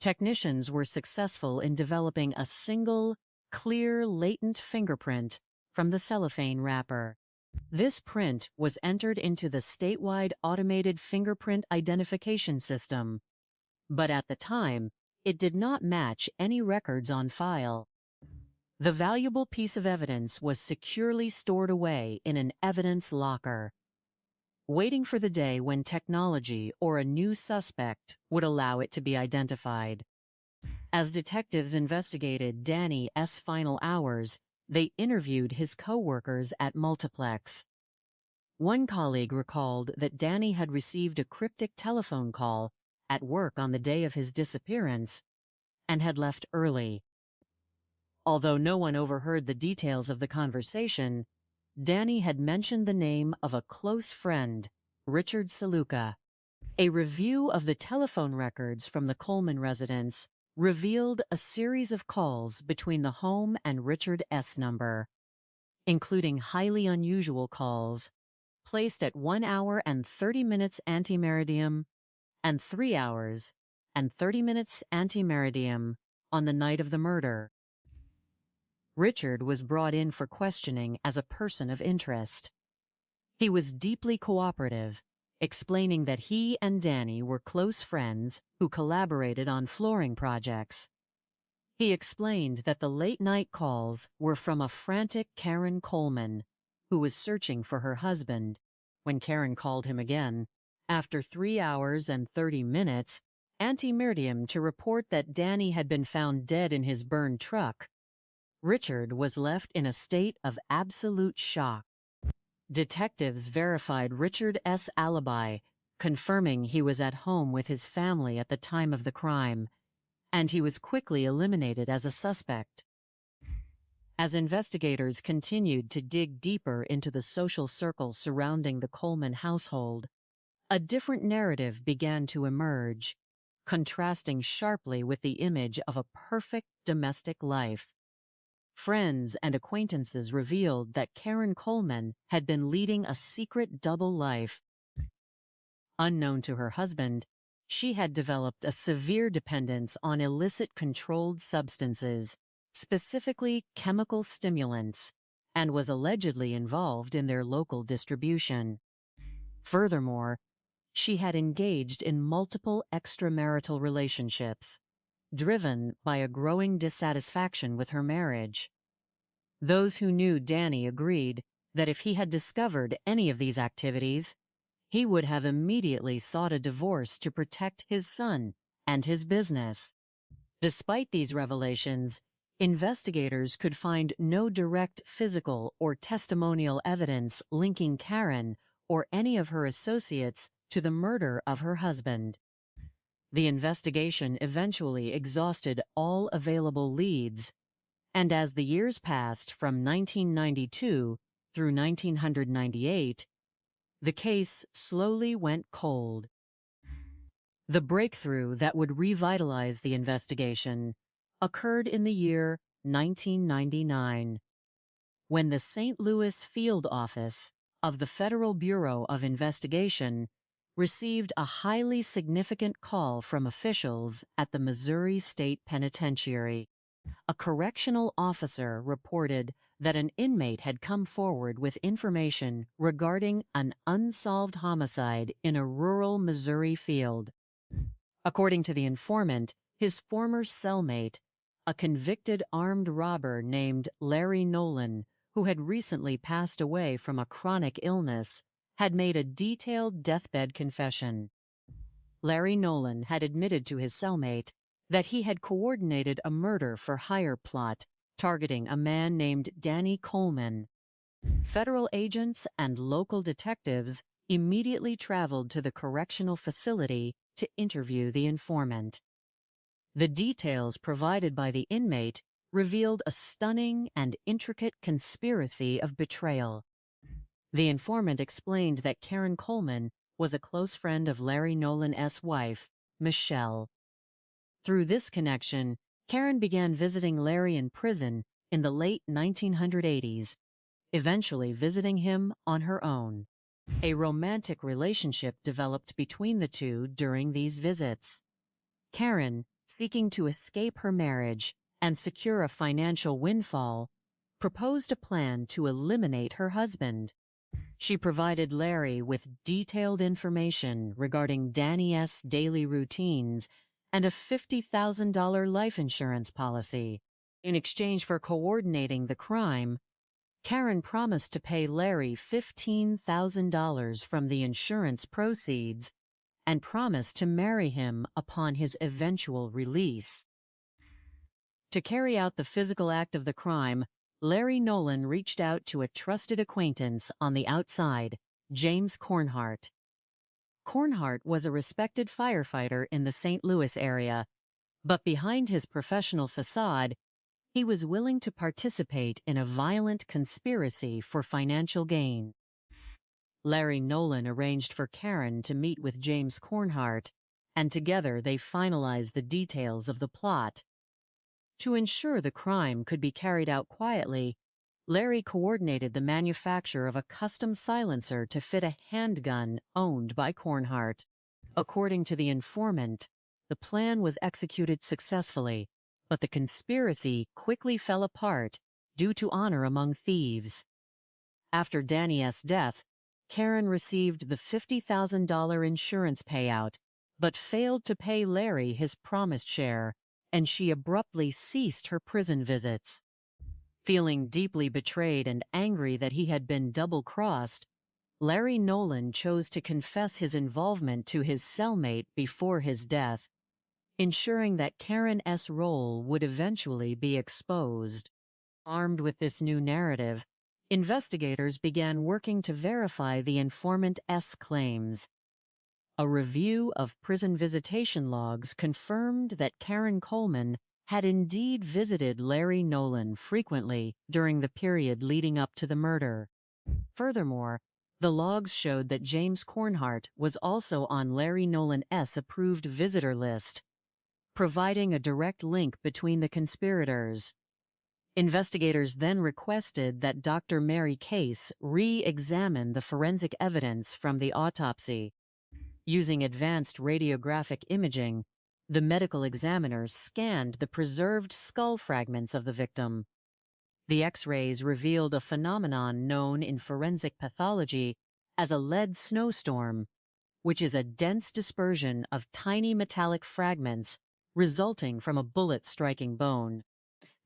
Technicians were successful in developing a single, clear, latent fingerprint from the cellophane wrapper. This print was entered into the statewide automated fingerprint identification system, but at the time, it did not match any records on file. The valuable piece of evidence was securely stored away in an evidence locker, waiting for the day when technology or a new suspect would allow it to be identified. As detectives investigated Danny's final hours, they interviewed his co-workers at Multiplex. One colleague recalled that Danny had received a cryptic telephone call at work on the day of his disappearance and had left early. Although no one overheard the details of the conversation, Danny had mentioned the name of a close friend, Richard Saluka. A review of the telephone records from the Coleman residence revealed a series of calls between the home and Richard's number, including highly unusual calls placed at 1 hour and 30 minutes antemeridium and 3 hours and 30 minutes antemeridium on the night of the murder. Richard was brought in for questioning as a person of interest. He was deeply cooperative, explaining that he and Danny were close friends who collaborated on flooring projects. He explained that the late-night calls were from a frantic Karen Coleman, who was searching for her husband. When Karen called him again, after 3 hours and 30 minutes, antemeridium to report that Danny had been found dead in his burned truck, Richard was left in a state of absolute shock. Detectives verified Richard's alibi, confirming he was at home with his family at the time of the crime, and he was quickly eliminated as a suspect. As investigators continued to dig deeper into the social circle surrounding the Coleman household, a different narrative began to emerge, contrasting sharply with the image of a perfect domestic life. Friends and acquaintances revealed that Karen Coleman had been leading a secret double life. Unknown to her husband, she had developed a severe dependence on illicit controlled substances, specifically chemical stimulants, and was allegedly involved in their local distribution. Furthermore, she had engaged in multiple extramarital relationships, driven by a growing dissatisfaction with her marriage. Those who knew Danny agreed that if he had discovered any of these activities, he would have immediately sought a divorce to protect his son and his business. Despite these revelations, investigators could find no direct physical or testimonial evidence linking Karen or any of her associates to the murder of her husband. The investigation eventually exhausted all available leads, and as the years passed from 1992 through 1998, the case slowly went cold. The breakthrough that would revitalize the investigation, occurred in the year 1999, when the St. Louis Field Office of the Federal Bureau of Investigation received a highly significant call from officials at the Missouri State Penitentiary. A correctional officer reported that an inmate had come forward with information regarding an unsolved homicide in a rural Missouri field. According to the informant, his former cellmate, a convicted armed robber named Larry Nolan, who had recently passed away from a chronic illness, had made a detailed deathbed confession. Larry Nolan had admitted to his cellmate that he had coordinated a murder-for-hire plot targeting a man named Danny Coleman. Federal agents and local detectives immediately traveled to the correctional facility to interview the informant. The details provided by the inmate revealed a stunning and intricate conspiracy of betrayal. The informant explained that Karen Coleman was a close friend of Larry Nolan's wife, Michelle. Through this connection, Karen began visiting Larry in prison in the late 1980s, eventually visiting him on her own. A romantic relationship developed between the two during these visits. Karen, seeking to escape her marriage and secure a financial windfall, proposed a plan to eliminate her husband. She provided Larry with detailed information regarding Danny's daily routines and a $50,000 life insurance policy. In exchange for coordinating the crime, Karen promised to pay Larry $15,000 from the insurance proceeds and promised to marry him upon his eventual release. To carry out the physical act of the crime, Larry Nolan reached out to a trusted acquaintance on the outside, James Cornhart. Cornhart was a respected firefighter in the St. Louis area, but behind his professional facade, he was willing to participate in a violent conspiracy for financial gain. Larry Nolan arranged for Karen to meet with James Cornhart, and together they finalized the details of the plot. To ensure the crime could be carried out quietly, Larry coordinated the manufacture of a custom silencer to fit a handgun owned by Cornhart. According to the informant, the plan was executed successfully, but the conspiracy quickly fell apart due to honor among thieves. After Danny's death, Karen received the $50,000 insurance payout, but failed to pay Larry his promised share, and she abruptly ceased her prison visits. Feeling deeply betrayed and angry that he had been double-crossed, Larry Nolan chose to confess his involvement to his cellmate before his death, ensuring that Karen's role would eventually be exposed. Armed with this new narrative, investigators began working to verify the informant's claims. A review of prison visitation logs confirmed that Karen Coleman had indeed visited Larry Nolan frequently during the period leading up to the murder. Furthermore, the logs showed that James Cornhart was also on Larry Nolan's approved visitor list, providing a direct link between the conspirators. Investigators then requested that Dr. Mary Case re-examine the forensic evidence from the autopsy. Using advanced radiographic imaging, the medical examiners scanned the preserved skull fragments of the victim. The X-rays revealed a phenomenon known in forensic pathology as a lead snowstorm, which is a dense dispersion of tiny metallic fragments resulting from a bullet striking bone.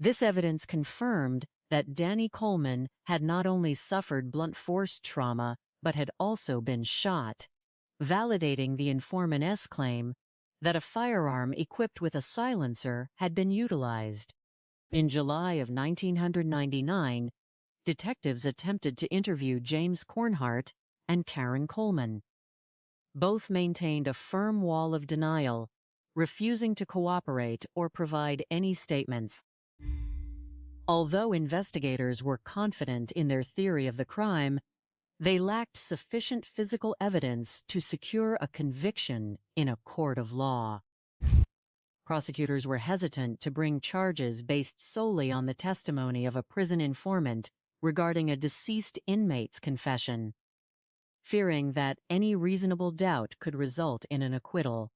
This evidence confirmed that Danny Coleman had not only suffered blunt force trauma, but had also been shot, validating the informant's claim that a firearm equipped with a silencer had been utilized. In July of 1999, detectives attempted to interview James Cornhart and Karen Coleman. Both maintained a firm wall of denial, refusing to cooperate or provide any statements. Although investigators were confident in their theory of the crime, they lacked sufficient physical evidence to secure a conviction in a court of law. Prosecutors were hesitant to bring charges based solely on the testimony of a prison informant regarding a deceased inmate's confession, fearing that any reasonable doubt could result in an acquittal.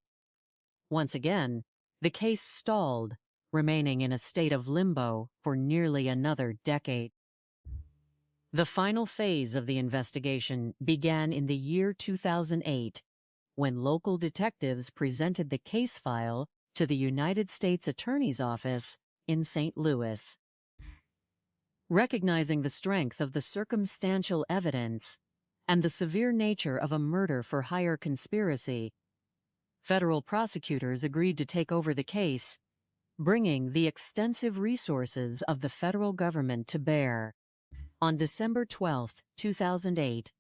Once again, the case stalled, remaining in a state of limbo for nearly another decade. The final phase of the investigation began in the year 2008, when local detectives presented the case file to the United States Attorney's Office in St. Louis. Recognizing the strength of the circumstantial evidence and the severe nature of a murder-for-hire conspiracy, federal prosecutors agreed to take over the case, bringing the extensive resources of the federal government to bear. On December 12, 2008,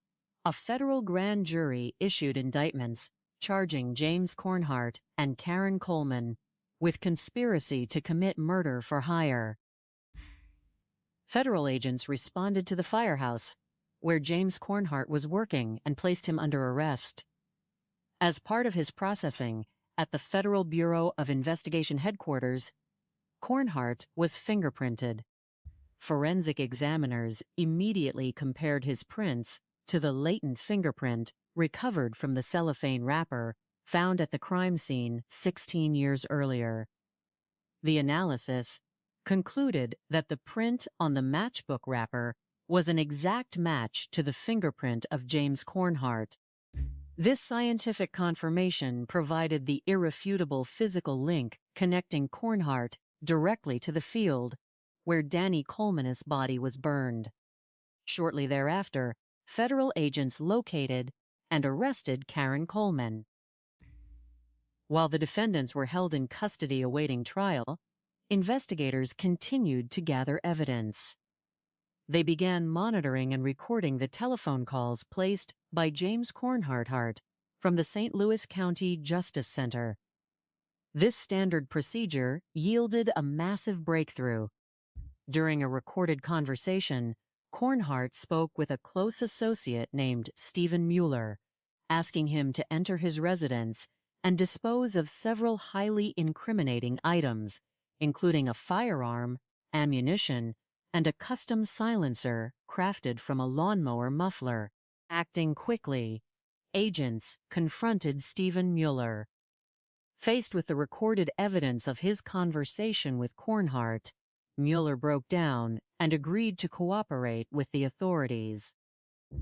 a federal grand jury issued indictments charging James Cornhart and Karen Coleman with conspiracy to commit murder for hire. Federal agents responded to the firehouse, where James Cornhart was working, and placed him under arrest. As part of his processing at the Federal Bureau of Investigation headquarters, Cornhart was fingerprinted. Forensic examiners immediately compared his prints to the latent fingerprint recovered from the cellophane wrapper found at the crime scene 16 years earlier. The analysis concluded that the print on the matchbook wrapper was an exact match to the fingerprint of James Cornhart. This scientific confirmation provided the irrefutable physical link connecting Cornhart directly to the field where Danny Coleman's body was burned. Shortly thereafter, federal agents located and arrested Karen Coleman. While the defendants were held in custody awaiting trial, investigators continued to gather evidence. They began monitoring and recording the telephone calls placed by James Cornhart from the St. Louis County Justice Center. This standard procedure yielded a massive breakthrough. During a recorded conversation, Cornhart spoke with a close associate named Stephen Mueller, asking him to enter his residence and dispose of several highly incriminating items, including a firearm, ammunition, and a custom silencer crafted from a lawnmower muffler. Acting quickly, agents confronted Stephen Mueller. Faced with the recorded evidence of his conversation with Cornhart, Mueller broke down and agreed to cooperate with the authorities.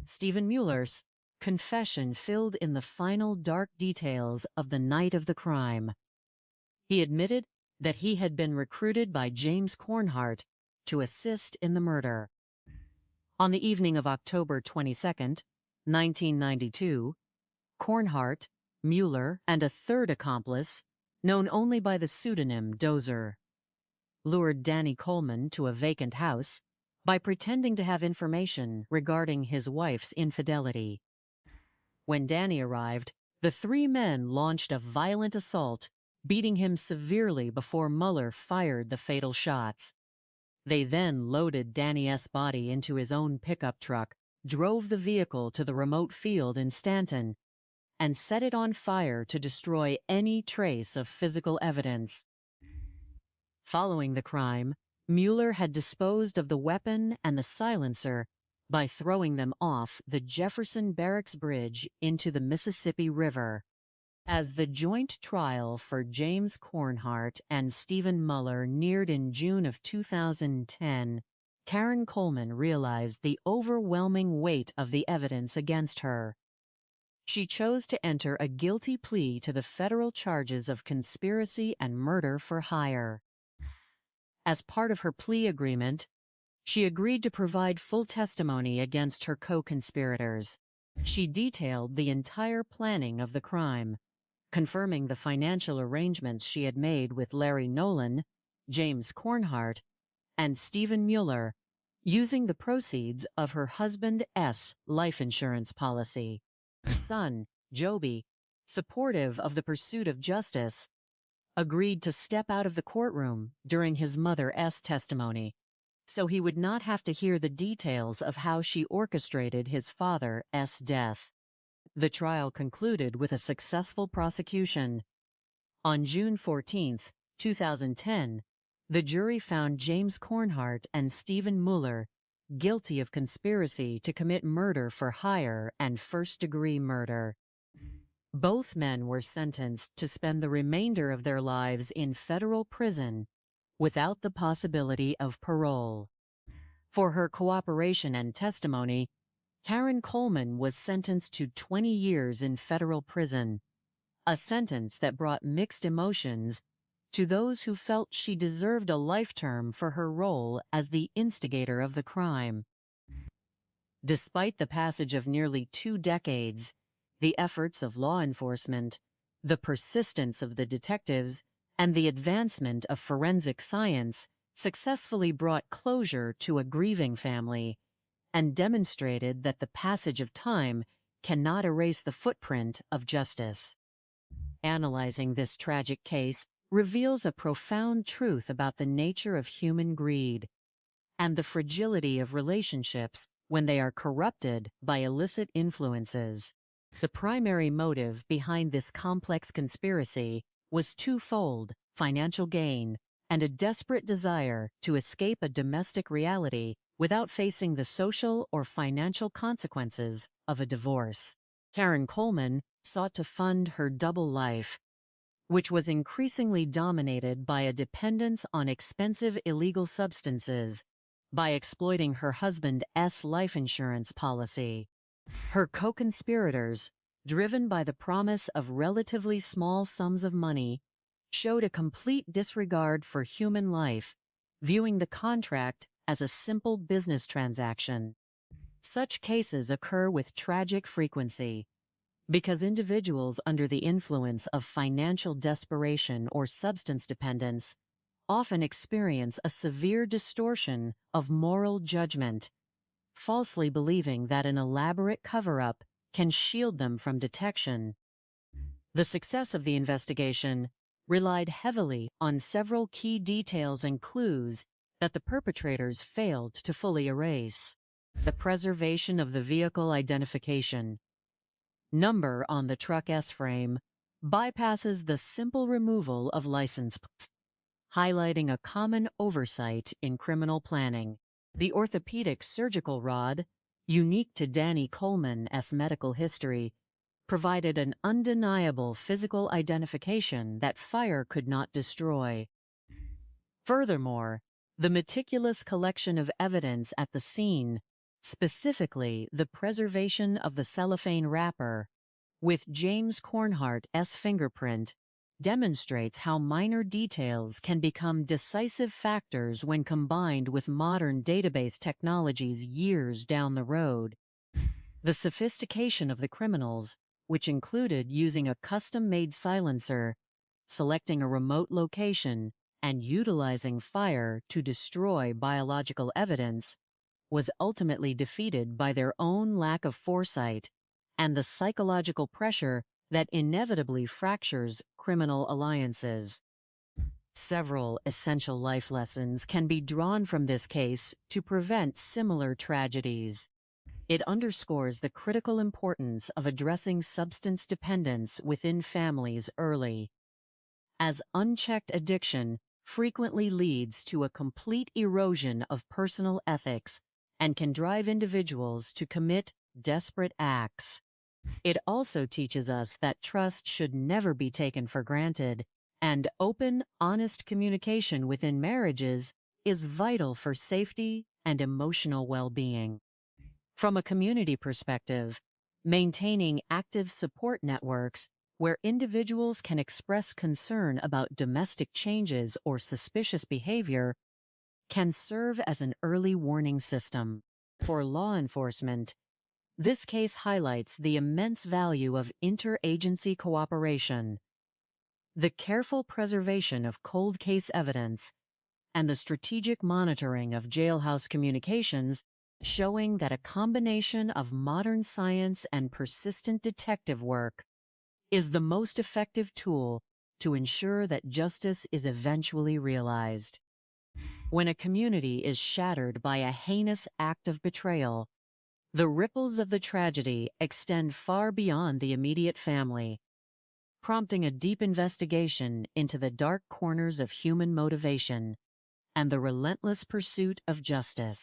Stephen Mueller's confession filled in the final dark details of the night of the crime. He admitted that he had been recruited by James Cornhart to assist in the murder. On the evening of October 22, 1992, Cornhart, Mueller, and a third accomplice, known only by the pseudonym Dozer, lured Danny Coleman to a vacant house by pretending to have information regarding his wife's infidelity. When Danny arrived, the three men launched a violent assault, beating him severely before Mueller fired the fatal shots. They then loaded Danny's body into his own pickup truck, drove the vehicle to the remote field in Stanton, and set it on fire to destroy any trace of physical evidence. Following the crime, Mueller had disposed of the weapon and the silencer by throwing them off the Jefferson Barracks Bridge into the Mississippi River. As the joint trial for James Cornhart and Stephen Mueller neared in June of 2010, Karen Coleman realized the overwhelming weight of the evidence against her. She chose to enter a guilty plea to the federal charges of conspiracy and murder for hire. As part of her plea agreement, she agreed to provide full testimony against her co-conspirators. She detailed the entire planning of the crime, confirming the financial arrangements she had made with Larry Nolan, James Cornhart, and Stephen Mueller, using the proceeds of her husband's life insurance policy. Her son, Joby, supportive of the pursuit of justice, agreed to step out of the courtroom during his mother's testimony, so he would not have to hear the details of how she orchestrated his father's death. The trial concluded with a successful prosecution. On June 14, 2010, the jury found James Cornhart and Stephen Mueller guilty of conspiracy to commit murder for hire and first-degree murder. Both men were sentenced to spend the remainder of their lives in federal prison without the possibility of parole. For her cooperation and testimony, Karen Coleman was sentenced to 20 years in federal prison, a sentence that brought mixed emotions to those who felt she deserved a life term for her role as the instigator of the crime. Despite the passage of nearly 2 decades, the efforts of law enforcement, the persistence of the detectives, and the advancement of forensic science successfully brought closure to a grieving family and demonstrated that the passage of time cannot erase the footprint of justice. Analyzing this tragic case reveals a profound truth about the nature of human greed and the fragility of relationships when they are corrupted by illicit influences. The primary motive behind this complex conspiracy was twofold: financial gain and a desperate desire to escape a domestic reality without facing the social or financial consequences of a divorce. Karen Coleman sought to fund her double life, which was increasingly dominated by a dependence on expensive illegal substances, by exploiting her husband's life insurance policy. Her co-conspirators, driven by the promise of relatively small sums of money, showed a complete disregard for human life, viewing the contract as a simple business transaction. Such cases occur with tragic frequency because individuals under the influence of financial desperation or substance dependence often experience a severe distortion of moral judgment, falsely believing that an elaborate cover-up can shield them from detection. The success of the investigation relied heavily on several key details and clues that the perpetrators failed to fully erase. The preservation of the vehicle identification. Number on the truck S-frame bypasses the simple removal of license plates, highlighting a common oversight in criminal planning. The orthopedic surgical rod, unique to Danny Coleman's medical history, provided an undeniable physical identification that fire could not destroy. Furthermore, the meticulous collection of evidence at the scene, specifically the preservation of the cellophane wrapper, with James Cornhart's fingerprint, demonstrates how minor details can become decisive factors when combined with modern database technologies years down the road. The sophistication of the criminals, which included using a custom-made silencer, selecting a remote location, and utilizing fire to destroy biological evidence, was ultimately defeated by their own lack of foresight and the psychological pressure that inevitably fractures criminal alliances. Several essential life lessons can be drawn from this case to prevent similar tragedies. It underscores the critical importance of addressing substance dependence within families early, as unchecked addiction frequently leads to a complete erosion of personal ethics and can drive individuals to commit desperate acts. It also teaches us that trust should never be taken for granted, and open, honest communication within marriages is vital for safety and emotional well-being. From a community perspective, maintaining active support networks where individuals can express concern about domestic changes or suspicious behavior can serve as an early warning system. For law enforcement, this case highlights the immense value of interagency cooperation, the careful preservation of cold case evidence, and the strategic monitoring of jailhouse communications, showing that a combination of modern science and persistent detective work is the most effective tool to ensure that justice is eventually realized. When a community is shattered by a heinous act of betrayal, the ripples of the tragedy extend far beyond the immediate family, prompting a deep investigation into the dark corners of human motivation and the relentless pursuit of justice.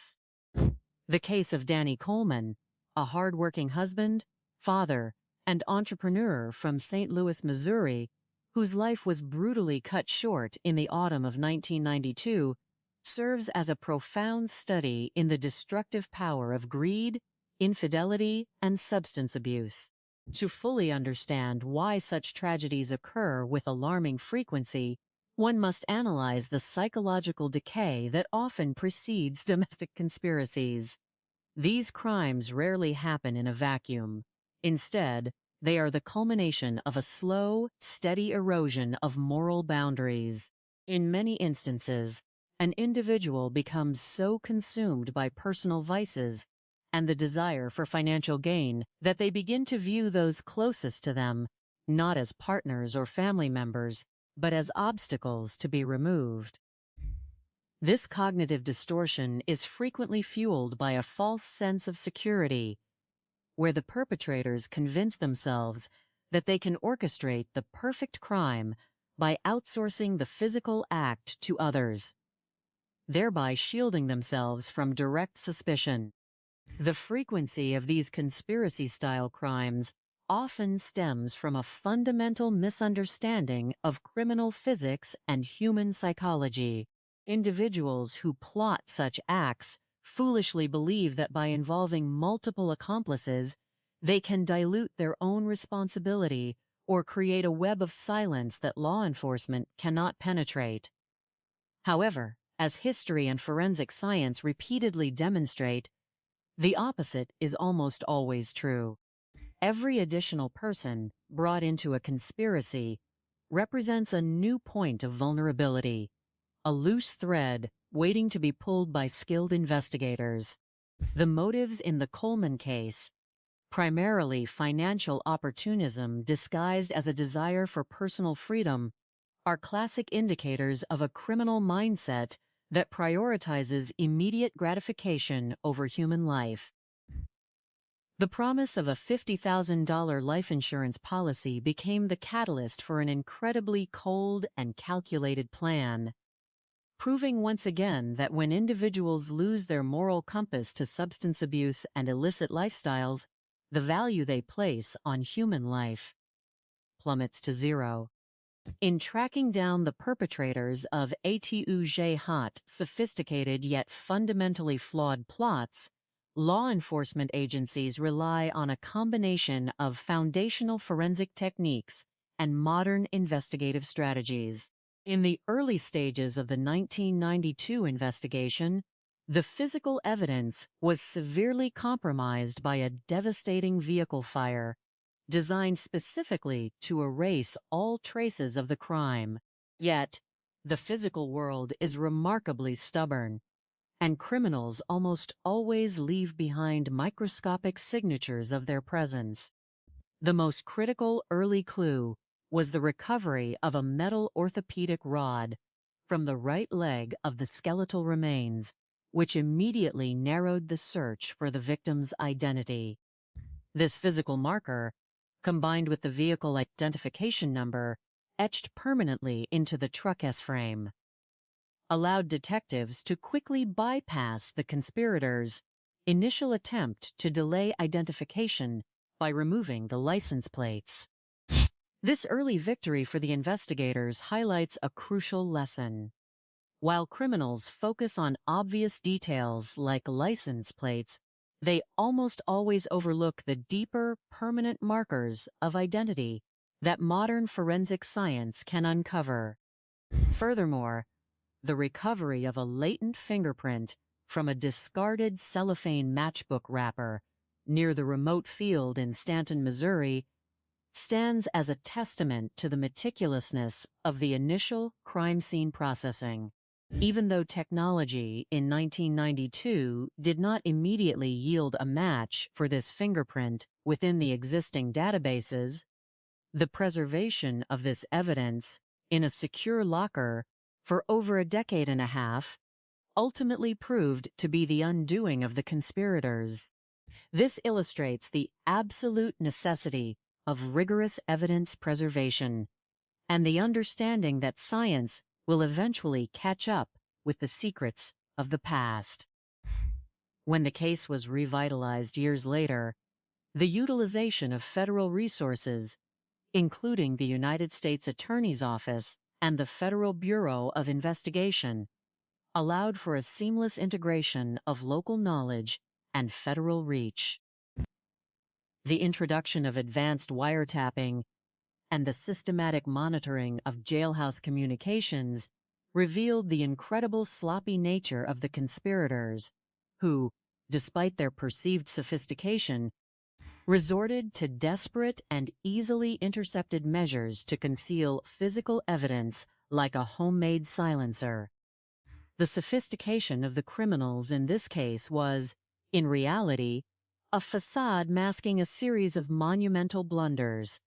The case of Danny Coleman, a hard-working husband, father, and entrepreneur from St. Louis, Missouri, whose life was brutally cut short in the autumn of 1992, serves as a profound study in the destructive power of greed, infidelity, and substance abuse. To fully understand why such tragedies occur with alarming frequency, one must analyze the psychological decay that often precedes domestic conspiracies. These crimes rarely happen in a vacuum. Instead, they are the culmination of a slow, steady erosion of moral boundaries. In many instances, an individual becomes so consumed by personal vices and the desire for financial gain that they begin to view those closest to them not as partners or family members, but as obstacles to be removed. This cognitive distortion is frequently fueled by a false sense of security, where the perpetrators convince themselves that they can orchestrate the perfect crime by outsourcing the physical act to others, thereby shielding themselves from direct suspicion. The frequency of these conspiracy-style crimes often stems from a fundamental misunderstanding of criminal physics and human psychology. Individuals who plot such acts foolishly believe that by involving multiple accomplices, they can dilute their own responsibility or create a web of silence that law enforcement cannot penetrate. However, as history and forensic science repeatedly demonstrate, the opposite is almost always true. Every additional person brought into a conspiracy represents a new point of vulnerability, a loose thread waiting to be pulled by skilled investigators. The motives in the Coleman case, primarily financial opportunism disguised as a desire for personal freedom, are classic indicators of a criminal mindset that prioritizes immediate gratification over human life. The promise of a $50,000 life insurance policy became the catalyst for an incredibly cold and calculated plan, proving once again that when individuals lose their moral compass to substance abuse and illicit lifestyles, the value they place on human life plummets to zero. In tracking down the perpetrators of jhene, sophisticated yet fundamentally flawed plots, law enforcement agencies rely on a combination of foundational forensic techniques and modern investigative strategies. In the early stages of the 1992 investigation, the physical evidence was severely compromised by a devastating vehicle fire, designed specifically to erase all traces of the crime. Yet, the physical world is remarkably stubborn, and criminals almost always leave behind microscopic signatures of their presence. The most critical early clue was the recovery of a metal orthopedic rod from the right leg of the skeletal remains, which immediately narrowed the search for the victim's identity. This physical marker, combined with the vehicle identification number etched permanently into the truck S-frame, allowed detectives to quickly bypass the conspirators' initial attempt to delay identification by removing the license plates. This early victory for the investigators highlights a crucial lesson. While criminals focus on obvious details like license plates, they almost always overlook the deeper, permanent markers of identity that modern forensic science can uncover. Furthermore, the recovery of a latent fingerprint from a discarded cellophane matchbook wrapper near the remote field in Stanton, Missouri, stands as a testament to the meticulousness of the initial crime scene processing. Even though technology in 1992 did not immediately yield a match for this fingerprint within the existing databases, the preservation of this evidence in a secure locker for over a decade and a half ultimately proved to be the undoing of the conspirators. This illustrates the absolute necessity of rigorous evidence preservation and the understanding that science will eventually catch up with the secrets of the past. When the case was revitalized years later, the utilization of federal resources, including the United States Attorney's Office and the Federal Bureau of Investigation, allowed for a seamless integration of local knowledge and federal reach. The introduction of advanced wiretapping and the systematic monitoring of jailhouse communications revealed the incredible sloppy nature of the conspirators, who, despite their perceived sophistication, resorted to desperate and easily intercepted measures to conceal physical evidence like a homemade silencer. The sophistication of the criminals in this case was, in reality, a facade masking a series of monumental blunders.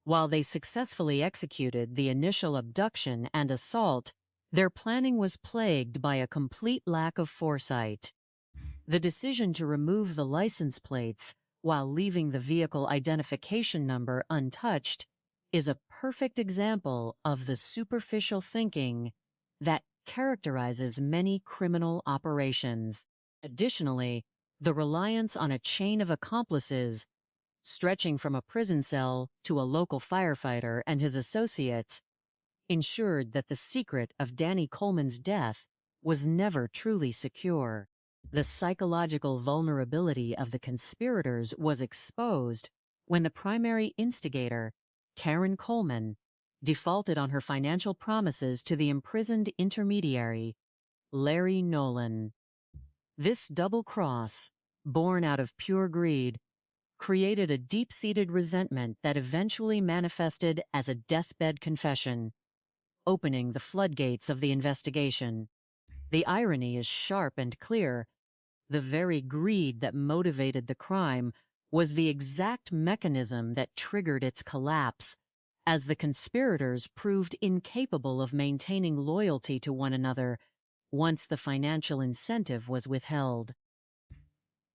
While they successfully executed the initial abduction and assault, their planning was plagued by a complete lack of foresight. The decision to remove the license plates while leaving the vehicle identification number untouched is a perfect example of the superficial thinking that characterizes many criminal operations. Additionally, the reliance on a chain of accomplices, stretching from a prison cell to a local firefighter and his associates, ensured that the secret of Danny Coleman's death was never truly secure. The psychological vulnerability of the conspirators was exposed when the primary instigator, Karen Coleman, defaulted on her financial promises to the imprisoned intermediary, Larry Nolan. This double cross, born out of pure greed, created a deep-seated resentment that eventually manifested as a deathbed confession, opening the floodgates of the investigation. The irony is sharp and clear. The very greed that motivated the crime was the exact mechanism that triggered its collapse, as the conspirators proved incapable of maintaining loyalty to one another once the financial incentive was withheld.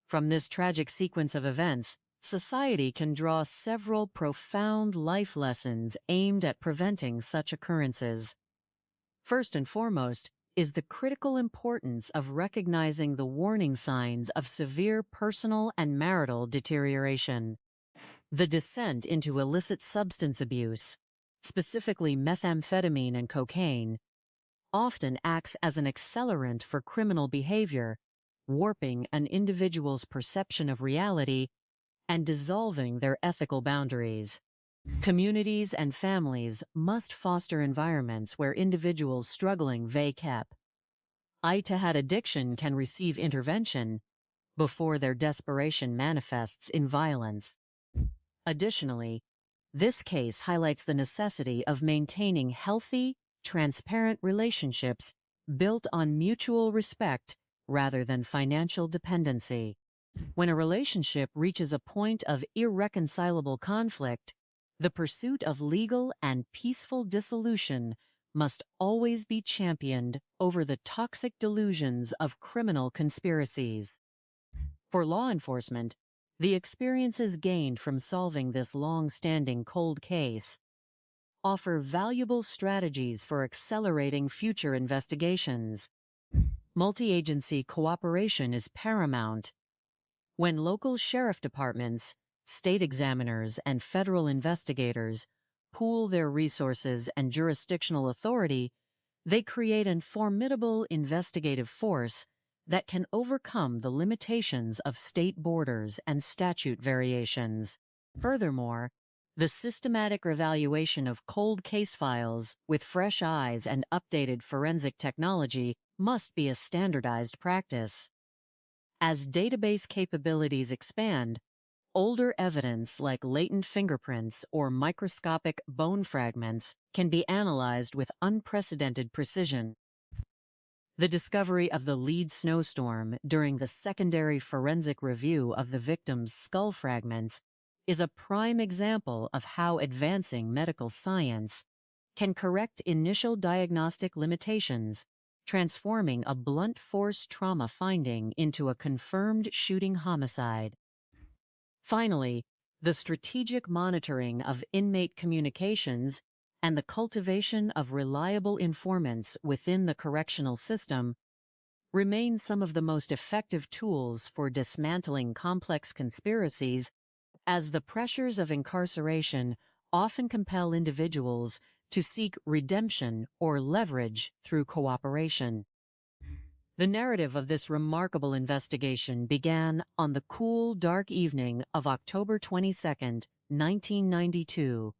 From this tragic sequence of events, society can draw several profound life lessons aimed at preventing such occurrences. First and foremost is the critical importance of recognizing the warning signs of severe personal and marital deterioration. The descent into illicit substance abuse, specifically methamphetamine and cocaine, often acts as an accelerant for criminal behavior, warping an individual's perception of reality and dissolving their ethical boundaries. Communities and families must foster environments where individuals struggling VAKEP, ITAHAD addiction can receive intervention before their desperation manifests in violence. Additionally, this case highlights the necessity of maintaining healthy, transparent relationships built on mutual respect rather than financial dependency. When a relationship reaches a point of irreconcilable conflict, the pursuit of legal and peaceful dissolution must always be championed over the toxic delusions of criminal conspiracies. For law enforcement, the experiences gained from solving this long-standing cold case offer valuable strategies for accelerating future investigations. Multi-agency cooperation is paramount. When local sheriff departments, state examiners, and federal investigators pool their resources and jurisdictional authority, they create a formidable investigative force that can overcome the limitations of state borders and statute variations. Furthermore, the systematic revaluation of cold case files with fresh eyes and updated forensic technology must be a standardized practice. As database capabilities expand, older evidence like latent fingerprints or microscopic bone fragments can be analyzed with unprecedented precision. The discovery of the lead snowstorm during the secondary forensic review of the victim's skull fragments is a prime example of how advancing medical science can correct initial diagnostic limitations, transforming a blunt force trauma finding into a confirmed shooting homicide. Finally, The strategic monitoring of inmate communications and the cultivation of reliable informants within the correctional system remain some of the most effective tools for dismantling complex conspiracies, as the pressures of incarceration often compel individuals to seek redemption or leverage through cooperation. The narrative of this remarkable investigation began on the cool, dark evening of October 22, 1992,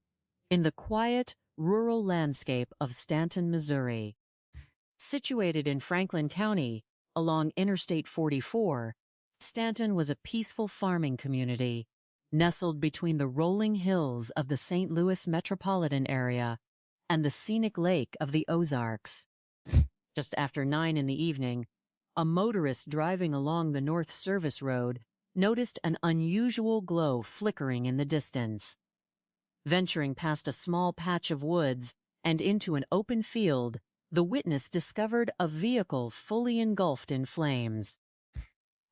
in the quiet, rural landscape of Stanton, Missouri. Situated in Franklin County, along Interstate 44, Stanton was a peaceful farming community, nestled between the rolling hills of the St. Louis metropolitan area and the scenic lake of the Ozarks. Just after 9 in the evening, a motorist driving along the North Service Road noticed an unusual glow flickering in the distance. Venturing past a small patch of woods and into an open field, the witness discovered a vehicle fully engulfed in flames.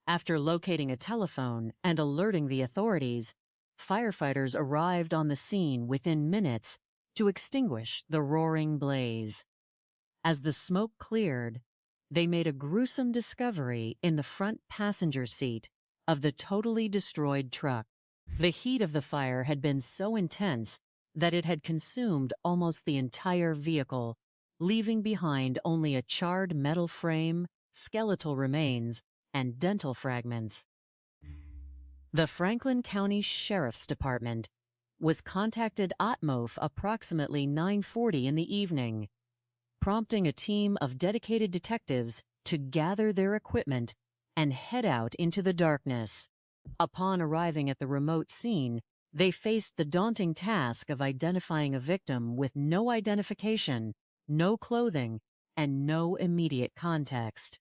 After locating a telephone and alerting the authorities, firefighters arrived on the scene within minutes to extinguish the roaring blaze. As the smoke cleared, they made a gruesome discovery in the front passenger seat of the totally destroyed truck. The heat of the fire had been so intense that it had consumed almost the entire vehicle, leaving behind only a charred metal frame, skeletal remains, and dental fragments. The Franklin County Sheriff's Department was contacted aphmau approximately 9:40 in the evening, prompting a team of dedicated detectives to gather their equipment and head out into the darkness. Upon arriving at the remote scene, they faced the daunting task of identifying a victim with no identification, no clothing, and no immediate context.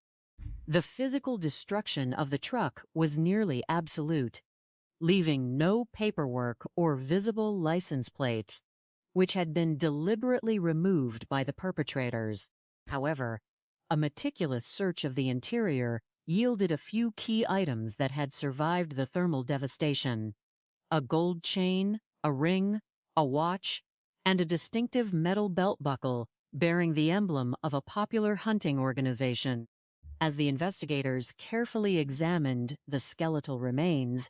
The physical destruction of the truck was nearly absolute, leaving no paperwork or visible license plates, which had been deliberately removed by the perpetrators. However, a meticulous search of the interior yielded a few key items that had survived the thermal devastation: a gold chain, a ring, a watch, and a distinctive metal belt buckle bearing the emblem of a popular hunting organization. As the investigators carefully examined the skeletal remains,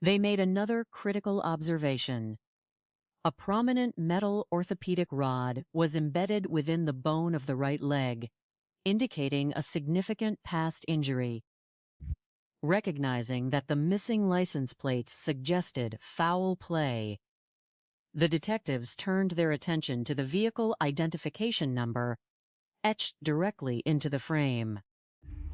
they made another critical observation. A prominent metal orthopedic rod was embedded within the bone of the right leg, indicating a significant past injury. Recognizing that the missing license plates suggested foul play, the detectives turned their attention to the vehicle identification number etched directly into the frame.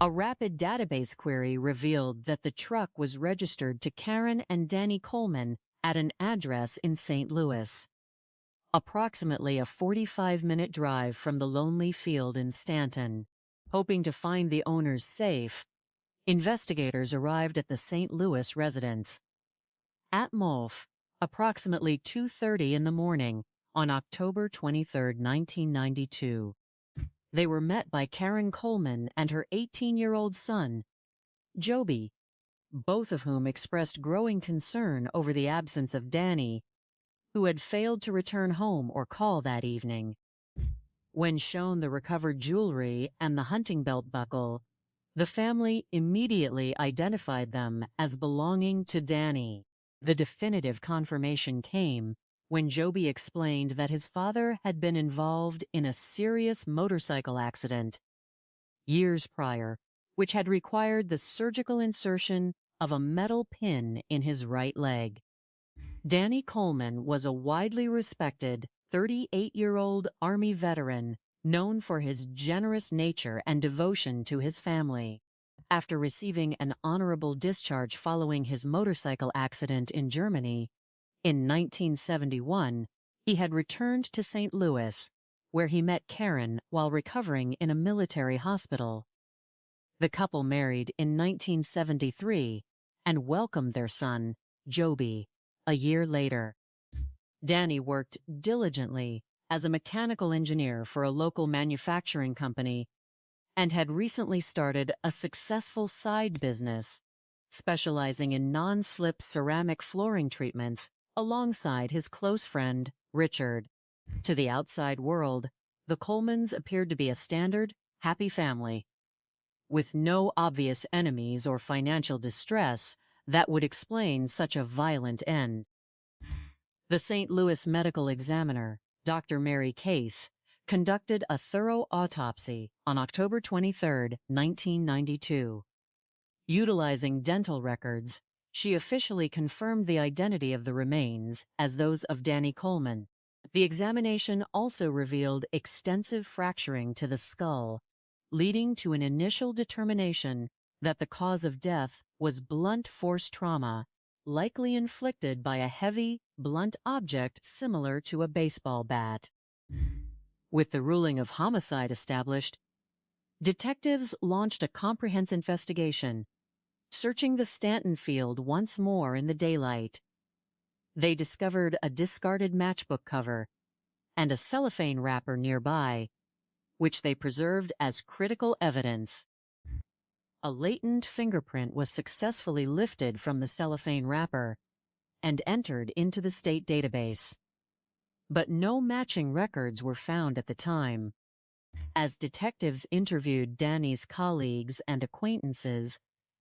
A rapid database query revealed that the truck was registered to Karen and Danny Coleman at an address in St. Louis, approximately a 45-minute drive from the lonely field in Stanton. Hoping to find the owners safe, investigators arrived at the St. Louis residence. At Molf, approximately 2:30 in the morning on October 23, 1992. They were met by Karen Coleman and her 18-year-old son, Joby, both of whom expressed growing concern over the absence of Danny, who had failed to return home or call that evening. When shown the recovered jewelry and the hunting belt buckle, the family immediately identified them as belonging to Danny. The definitive confirmation came when Joby explained that his father had been involved in a serious motorcycle accident years prior, which had required the surgical insertion of a metal pin in his right leg. Danny Coleman was a widely respected 38-year-old Army veteran known for his generous nature and devotion to his family. After receiving an honorable discharge following his motorcycle accident in Germany, in 1971, he had returned to St. Louis, where he met Karen while recovering in a military hospital. The couple married in 1973 and welcomed their son, Joby, a year later. Danny worked diligently as a mechanical engineer for a local manufacturing company and had recently started a successful side business, specializing in non-slip ceramic flooring treatments alongside his close friend, Richard. To the outside world, the Colemans appeared to be a standard, happy family, with no obvious enemies or financial distress that would explain such a violent end. The St. Louis medical examiner, Dr. Mary Case, conducted a thorough autopsy on October 23, 1992. Utilizing dental records, she officially confirmed the identity of the remains as those of Danny Coleman. The examination also revealed extensive fracturing to the skull, leading to an initial determination that the cause of death was blunt force trauma, likely inflicted by a heavy, blunt object similar to a baseball bat. With the ruling of homicide established, detectives launched a comprehensive investigation, searching the Stanton field once more in the daylight. They discovered a discarded matchbook cover and a cellophane wrapper nearby, which they preserved as critical evidence. A latent fingerprint was successfully lifted from the cellophane wrapper and entered into the state database. But no matching records were found at the time. As detectives interviewed Danny's colleagues and acquaintances,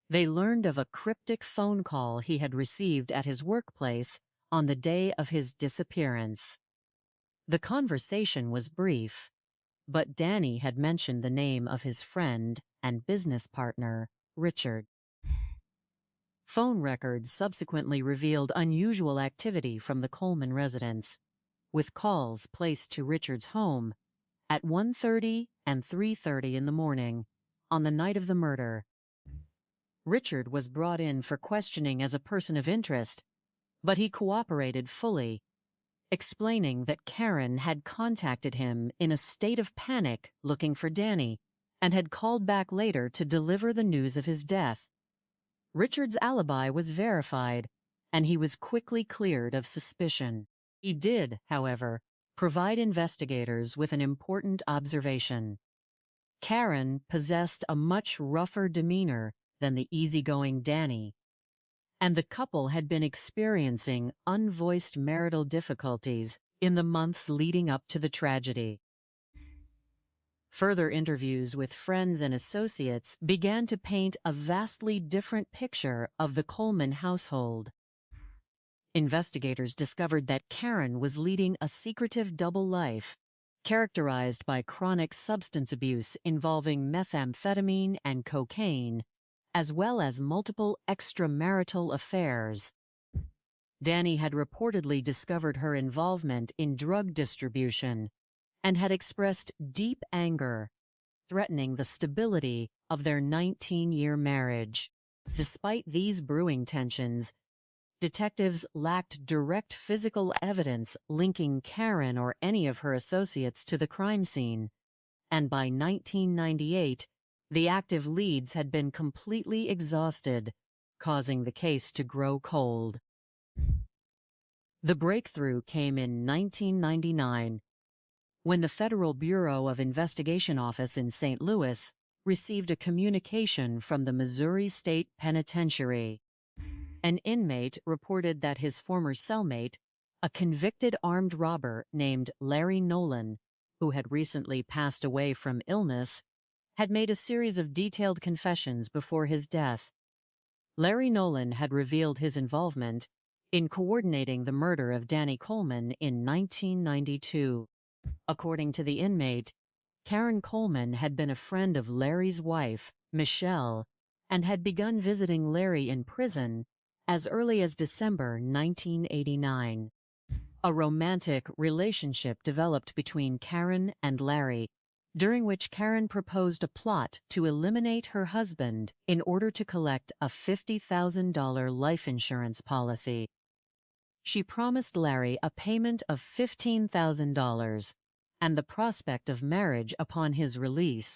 they learned of a cryptic phone call he had received at his workplace on the day of his disappearance. The conversation was brief, but Danny had mentioned the name of his friend and business partner, Richard. Phone records subsequently revealed unusual activity from the Coleman residence, with calls placed to Richard's home at 1:30 and 3:30 in the morning on the night of the murder. Richard was brought in for questioning as a person of interest, but he cooperated fully, explaining that Karen had contacted him in a state of panic looking for Danny and had called back later to deliver the news of his death. Richard's alibi was verified, and he was quickly cleared of suspicion. He did, however, provide investigators with an important observation. Karen possessed a much rougher demeanor than the easygoing Danny, and the couple had been experiencing unvoiced marital difficulties in the months leading up to the tragedy. Further interviews with friends and associates began to paint a vastly different picture of the Coleman household. Investigators discovered that Karen was leading a secretive double life, characterized by chronic substance abuse involving methamphetamine and cocaine, as well as multiple extramarital affairs. Danny had reportedly discovered her involvement in drug distribution and had expressed deep anger, threatening the stability of their 19-year marriage. Despite these brewing tensions, detectives lacked direct physical evidence linking Karen or any of her associates to the crime scene, and by 1998, the active leads had been completely exhausted, causing the case to grow cold. The breakthrough came in 1999, when the Federal Bureau of Investigation office in St. Louis received a communication from the Missouri State Penitentiary. An inmate reported that his former cellmate, a convicted armed robber named Larry Nolan, who had recently passed away from illness, had made a series of detailed confessions before his death. Larry Nolan had revealed his involvement in coordinating the murder of Danny Coleman in 1992. According to the inmate, Karen Coleman had been a friend of Larry's wife, Michelle, and had begun visiting Larry in prison as early as December 1989. A romantic relationship developed between Karen and Larry, during which Karen proposed a plot to eliminate her husband in order to collect a $50,000 life insurance policy. She promised Larry a payment of $15,000 and the prospect of marriage upon his release.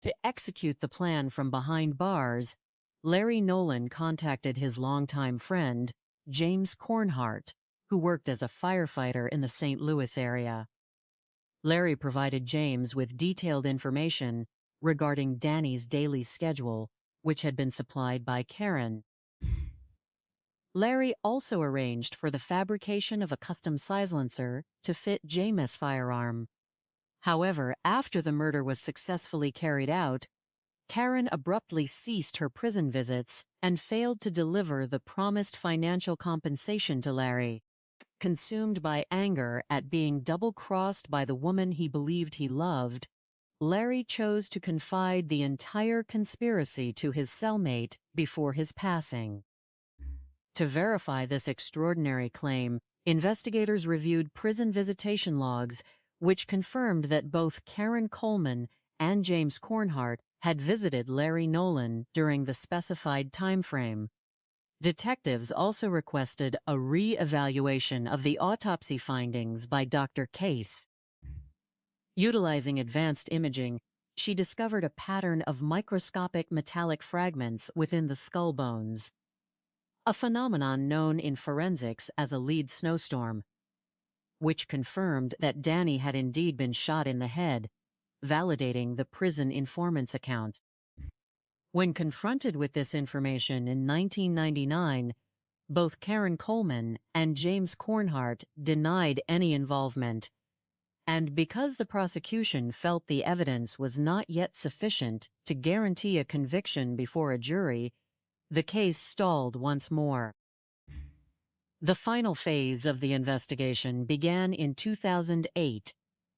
To execute the plan from behind bars, Larry Nolan contacted his longtime friend, James Cornhart, who worked as a firefighter in the St. Louis area. Larry provided James with detailed information regarding Danny's daily schedule, which had been supplied by Karen. Larry also arranged for the fabrication of a custom silencer to fit jhene's firearm. However, after the murder was successfully carried out, Karen abruptly ceased her prison visits and failed to deliver the promised financial compensation to Larry. Consumed by anger at being double-crossed by the woman he believed he loved, Larry chose to confide the entire conspiracy to his cellmate before his passing. To verify this extraordinary claim, investigators reviewed prison visitation logs, which confirmed that both Karen Coleman and James Cornhart had visited Larry Nolan during the specified time frame. Detectives also requested a re-evaluation of the autopsy findings by Dr. Case. Utilizing advanced imaging, she discovered a pattern of microscopic metallic fragments within the skull bones, a phenomenon known in forensics as a lead snowstorm, which confirmed that Danny had indeed been shot in the head, validating the prison informant's account. When confronted with this information in 1999, both Karen Coleman and James Cornhart denied any involvement, and because the prosecution felt the evidence was not yet sufficient to guarantee a conviction before a jury, the case stalled once more. The final phase of the investigation began in 2008,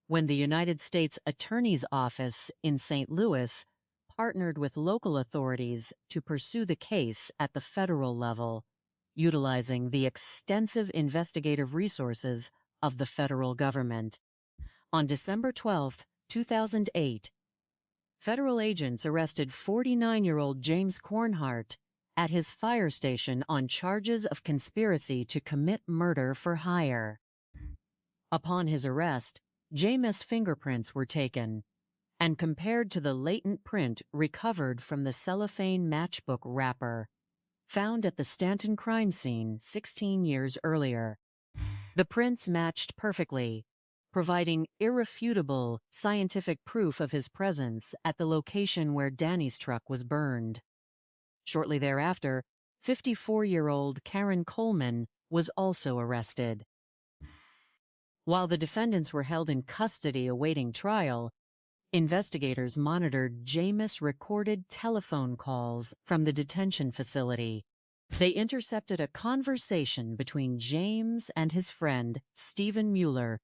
when the United States Attorney's Office in St. Louis partnered with local authorities to pursue the case at the federal level, utilizing the extensive investigative resources of the federal government. On December 12, 2008, federal agents arrested 49-year-old James Cornhart at his fire station on charges of conspiracy to commit murder for hire. Upon his arrest, James' fingerprints were taken and compared to the latent print recovered from the cellophane matchbook wrapper found at the Stanton crime scene 16 years earlier. The prints matched perfectly, providing irrefutable scientific proof of his presence at the location where Danny's truck was burned. Shortly thereafter, 54-year-old Karen Coleman was also arrested. While the defendants were held in custody awaiting trial, investigators monitored James' recorded telephone calls from the detention facility. They intercepted a conversation between James and his friend, Stephen Mueller,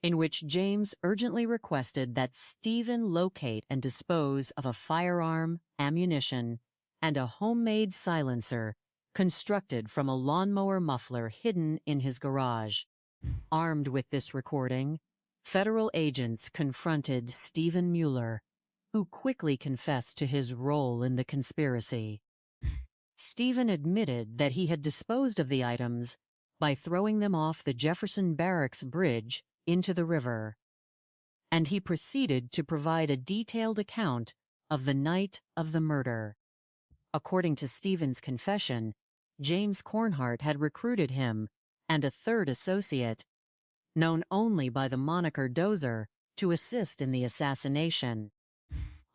in which James urgently requested that Stephen locate and dispose of a firearm, ammunition, and a homemade silencer constructed from a lawnmower muffler hidden in his garage. Armed with this recording, federal agents confronted Stephen Mueller, who quickly confessed to his role in the conspiracy. Stephen admitted that he had disposed of the items by throwing them off the Jefferson Barracks Bridge into the river, and he proceeded to provide a detailed account of the night of the murder. According to Stephen's confession, James Cornhart had recruited him and a third associate, known only by the moniker Dozer, to assist in the assassination.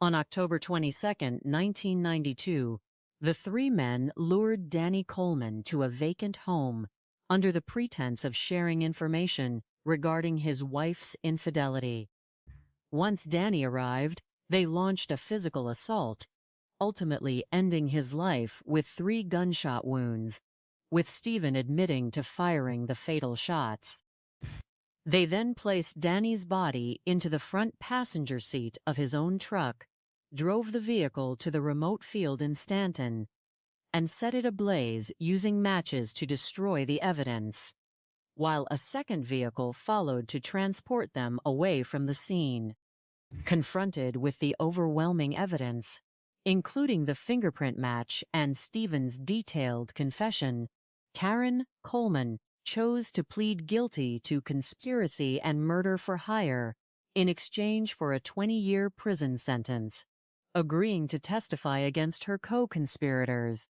On October 22, 1992, the three men lured Danny Coleman to a vacant home under the pretense of sharing information regarding his wife's infidelity. Once Danny arrived, they launched a physical assault, ultimately ending his life with 3 gunshot wounds, with Stephen admitting to firing the fatal shots. They then placed Danny's body into the front passenger seat of his own truck, drove the vehicle to the remote field in Stanton, and set it ablaze using matches to destroy the evidence, while a second vehicle followed to transport them away from the scene. Confronted with the overwhelming evidence, including the fingerprint match and Stephen's detailed confession, Karen Coleman chose to plead guilty to conspiracy and murder for hire in exchange for a 20-year prison sentence, agreeing to testify against her co-conspirators.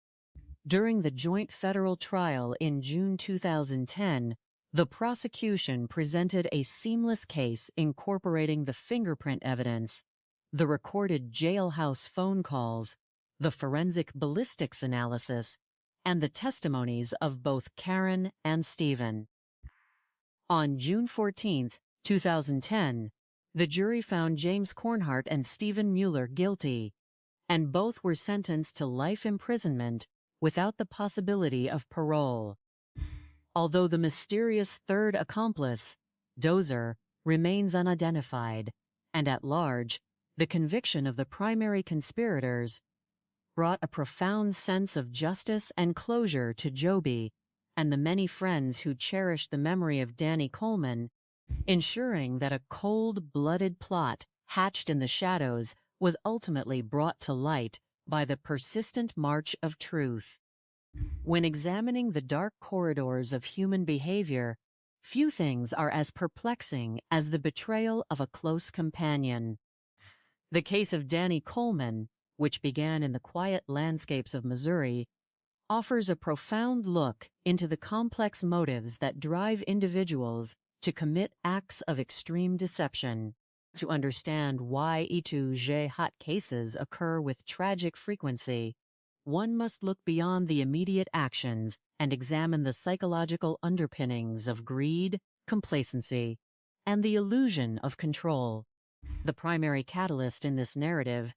During the joint federal trial in June 2010, the prosecution presented a seamless case incorporating the fingerprint evidence, the recorded jailhouse phone calls, the forensic ballistics analysis, and the testimonies of both Karen and Stephen. On June 14, 2010, the jury found James Kornhart and Stephen Mueller guilty, and both were sentenced to life imprisonment without the possibility of parole. Although the mysterious third accomplice, Dozer, remains unidentified, and at large, the conviction of the primary conspirators brought a profound sense of justice and closure to Joby and the many friends who cherished the memory of Danny Coleman, ensuring that a cold-blooded plot hatched in the shadows was ultimately brought to light by the persistent march of truth. When examining the dark corridors of human behavior, few things are as perplexing as the betrayal of a close companion. The case of Danny Coleman, which began in the quiet landscapes of Missouri, offers a profound look into the complex motives that drive individuals to commit acts of extreme deception. To understand why jhene cases occur with tragic frequency, one must look beyond the immediate actions and examine the psychological underpinnings of greed, complacency, and the illusion of control. The primary catalyst in this narrative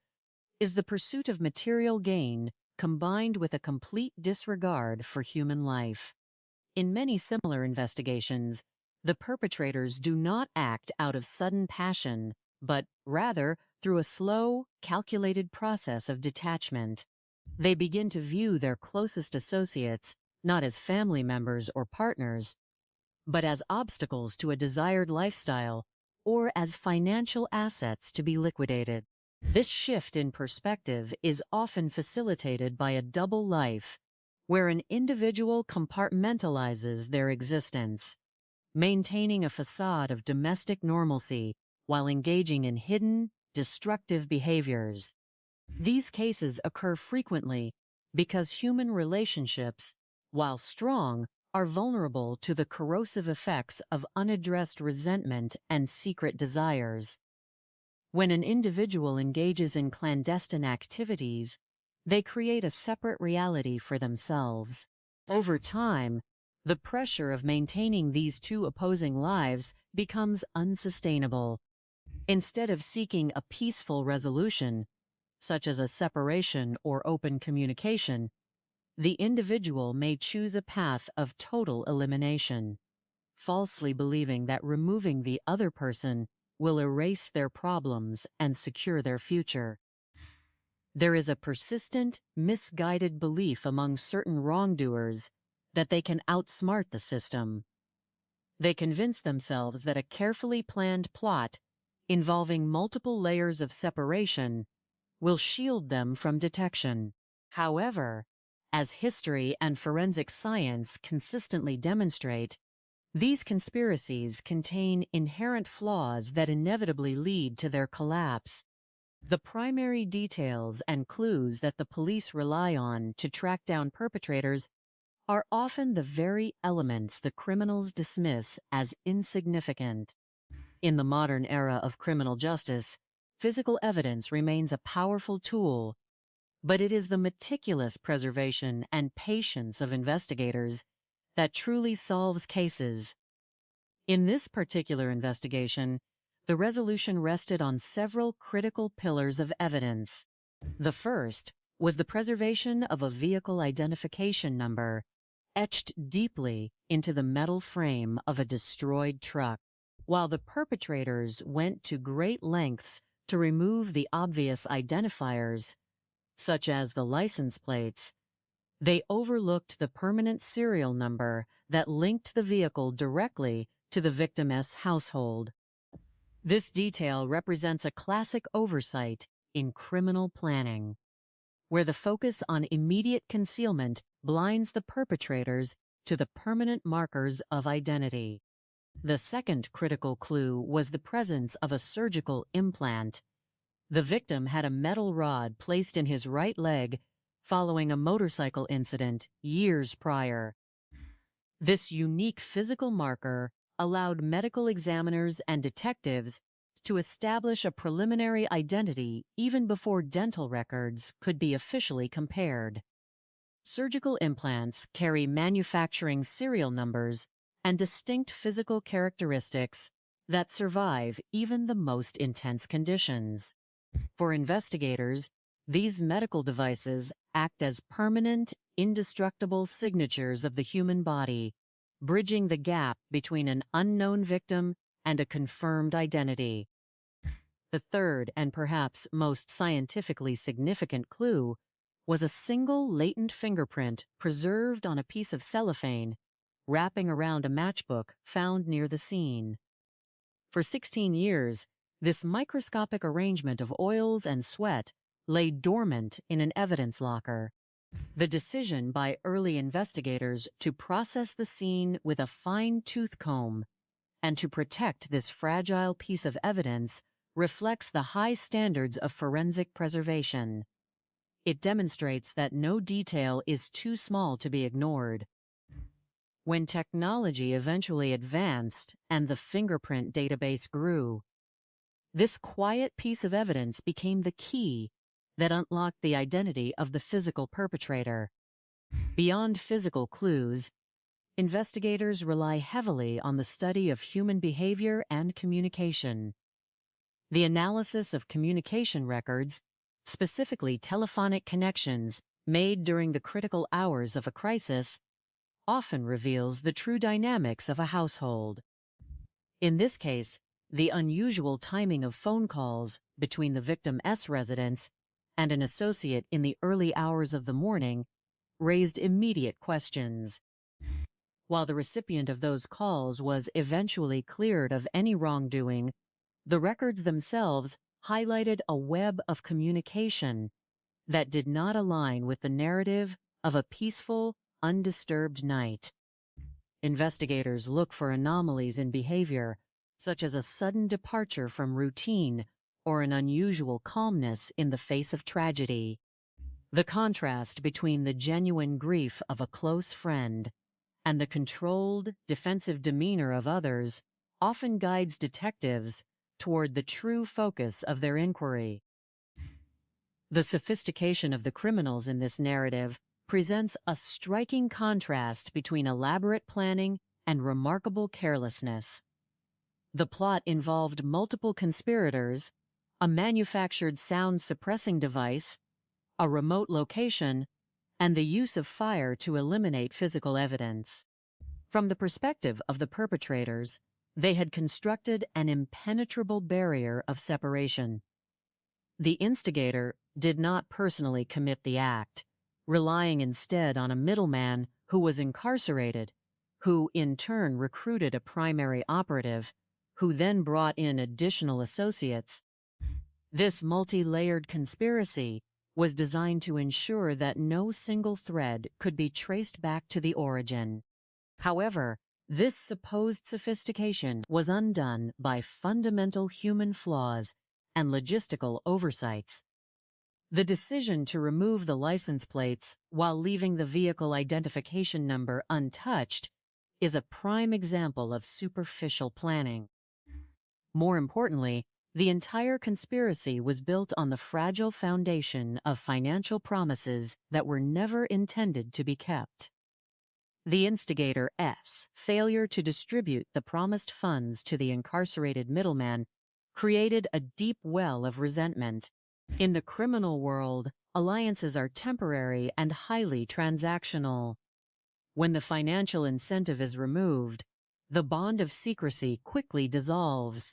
is the pursuit of material gain combined with a complete disregard for human life. In many similar investigations, the perpetrators do not act out of sudden passion, but rather through a slow, calculated process of detachment. They begin to view their closest associates not as family members or partners, but as obstacles to a desired lifestyle or as financial assets to be liquidated. This shift in perspective is often facilitated by a double life, where an individual compartmentalizes their existence, maintaining a facade of domestic normalcy while engaging in hidden, destructive behaviors. These cases occur frequently because human relationships, while strong, are vulnerable to the corrosive effects of unaddressed resentment and secret desires. When an individual engages in clandestine activities, they create a separate reality for themselves. Over time, the pressure of maintaining these two opposing lives becomes unsustainable. Instead of seeking a peaceful resolution, such as a separation or open communication, the individual may choose a path of total elimination, falsely believing that removing the other person will erase their problems and secure their future. There is a persistent, misguided belief among certain wrongdoers that they can outsmart the system. They convince themselves that a carefully planned plot involving multiple layers of separation will shield them from detection. However, as history and forensic science consistently demonstrate, these conspiracies contain inherent flaws that inevitably lead to their collapse. The primary details and clues that the police rely on to track down perpetrators are often the very elements the criminals dismiss as insignificant. In the modern era of criminal justice, physical evidence remains a powerful tool, but it is the meticulous preservation and patience of investigators that truly solves cases. In this particular investigation, the resolution rested on several critical pillars of evidence. The first was the preservation of a vehicle identification number etched deeply into the metal frame of a destroyed truck. While the perpetrators went to great lengths to remove the obvious identifiers, such as the license plates, they overlooked the permanent serial number that linked the vehicle directly to the victim's household. This detail represents a classic oversight in criminal planning, where the focus on immediate concealment blinds the perpetrators to the permanent markers of identity. The second critical clue was the presence of a surgical implant. The victim had a metal rod placed in his right leg following a motorcycle incident years prior. This unique physical marker allowed medical examiners and detectives to establish a preliminary identity even before dental records could be officially compared. surgical implants carry manufacturing serial numbers and distinct physical characteristics that survive even the most intense conditions. For investigators, these medical devices act as permanent, indestructible signatures of the human body, bridging the gap between an unknown victim and a confirmed identity. The third and perhaps most scientifically significant clue was a single latent fingerprint preserved on a piece of cellophane wrapping around a matchbook found near the scene. For 16 years, this microscopic arrangement of oils and sweat lay dormant in an evidence locker. The decision by early investigators to process the scene with a fine tooth comb and to protect this fragile piece of evidence reflects the high standards of forensic preservation. It demonstrates that no detail is too small to be ignored. When technology eventually advanced and the fingerprint database grew, this quiet piece of evidence became the key that unlocked the identity of the physical perpetrator. Beyond physical clues, investigators rely heavily on the study of human behavior and communication. The analysis of communication records, specifically telephonic connections made during the critical hours of a crisis, often reveals the true dynamics of a household. In this case, the unusual timing of phone calls between the victim's residence and an associate in the early hours of the morning raised immediate questions. While the recipient of those calls was eventually cleared of any wrongdoing, the records themselves highlighted a web of communication that did not align with the narrative of a peaceful, undisturbed night. Investigators look for anomalies in behavior, such as a sudden departure from routine or an unusual calmness in the face of tragedy. The contrast between the genuine grief of a close friend and the controlled, defensive demeanor of others often guides detectives toward the true focus of their inquiry. The sophistication of the criminals in this narrative presents a striking contrast between elaborate planning and remarkable carelessness. The plot involved multiple conspirators, a manufactured sound-suppressing device, a remote location, and the use of fire to eliminate physical evidence. From the perspective of the perpetrators, they had constructed an impenetrable barrier of separation. The instigator did not personally commit the act, relying instead on a middleman who was incarcerated, who in turn recruited a primary operative, who then brought in additional associates. This multi-layered conspiracy was designed to ensure that no single thread could be traced back to the origin. However, this supposed sophistication was undone by fundamental human flaws and logistical oversights. The decision to remove the license plates while leaving the vehicle identification number untouched is a prime example of superficial planning. More importantly, the entire conspiracy was built on the fragile foundation of financial promises that were never intended to be kept. The instigator's failure to distribute the promised funds to the incarcerated middleman created a deep well of resentment. In the criminal world, alliances are temporary and highly transactional. When the financial incentive is removed, the bond of secrecy quickly dissolves.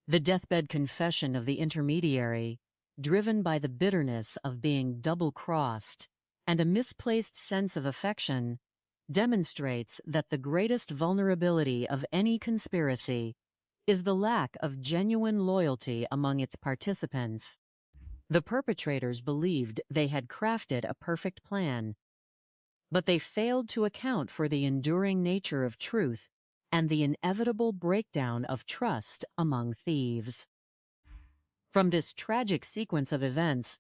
The deathbed confession of the intermediary, driven by the bitterness of being double-crossed and a misplaced sense of affection, demonstrates that the greatest vulnerability of any conspiracy is the lack of genuine loyalty among its participants. The perpetrators believed they had crafted a perfect plan, but they failed to account for the enduring nature of truth and the inevitable breakdown of trust among thieves. From this tragic sequence of events,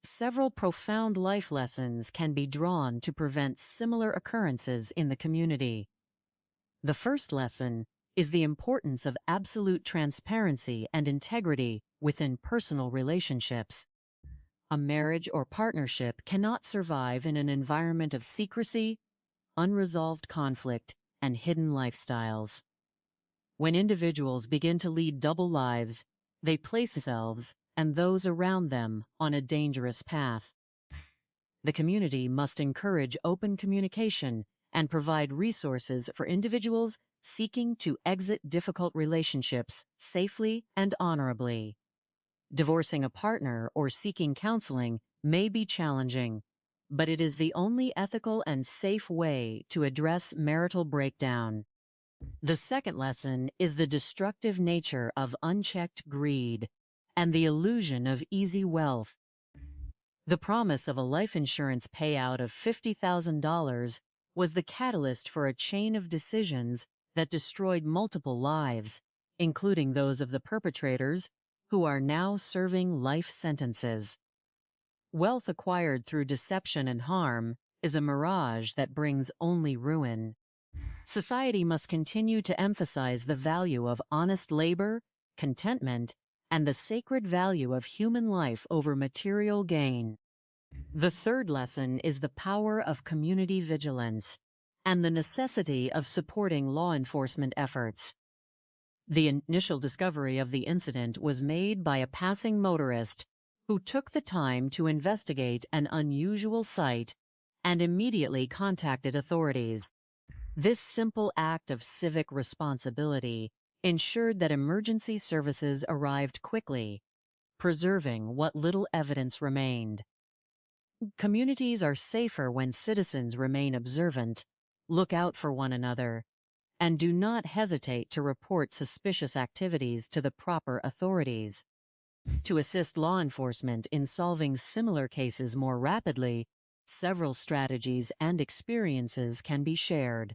several profound life lessons can be drawn to prevent similar occurrences in the community. The first lesson is the importance of absolute transparency and integrity within personal relationships. A marriage or partnership cannot survive in an environment of secrecy, unresolved conflict, and hidden lifestyles. When individuals begin to lead double lives, they place themselves and those around them on a dangerous path. The community must encourage open communication and provide resources for individuals seeking to exit difficult relationships safely and honorably. Divorcing a partner or seeking counseling may be challenging, but it is the only ethical and safe way to address marital breakdown. The second lesson is the destructive nature of unchecked greed and the illusion of easy wealth. The promise of a life insurance payout of $50,000 was the catalyst for a chain of decisions that destroyed multiple lives, including those of the perpetrators, who are now serving life sentences. Wealth acquired through deception and harm is a mirage that brings only ruin. Society must continue to emphasize the value of honest labor, contentment, and the sacred value of human life over material gain. The third lesson is the power of community vigilance and the necessity of supporting law enforcement efforts. The initial discovery of the incident was made by a passing motorist who took the time to investigate an unusual sight and immediately contacted authorities. This simple act of civic responsibility ensured that emergency services arrived quickly, preserving what little evidence remained. Communities are safer when citizens remain observant, look out for one another, and do not hesitate to report suspicious activities to the proper authorities. To assist law enforcement in solving similar cases more rapidly, several strategies and experiences can be shared.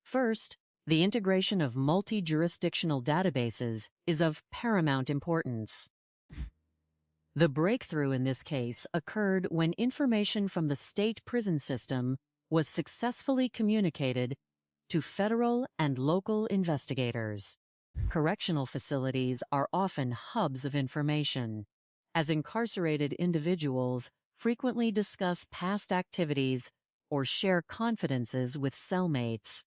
First, the integration of multi-jurisdictional databases is of paramount importance. The breakthrough in this case occurred when information from the state prison system was successfully communicated to federal and local investigators. Correctional facilities are often hubs of information, as incarcerated individuals frequently discuss past activities or share confidences with cellmates.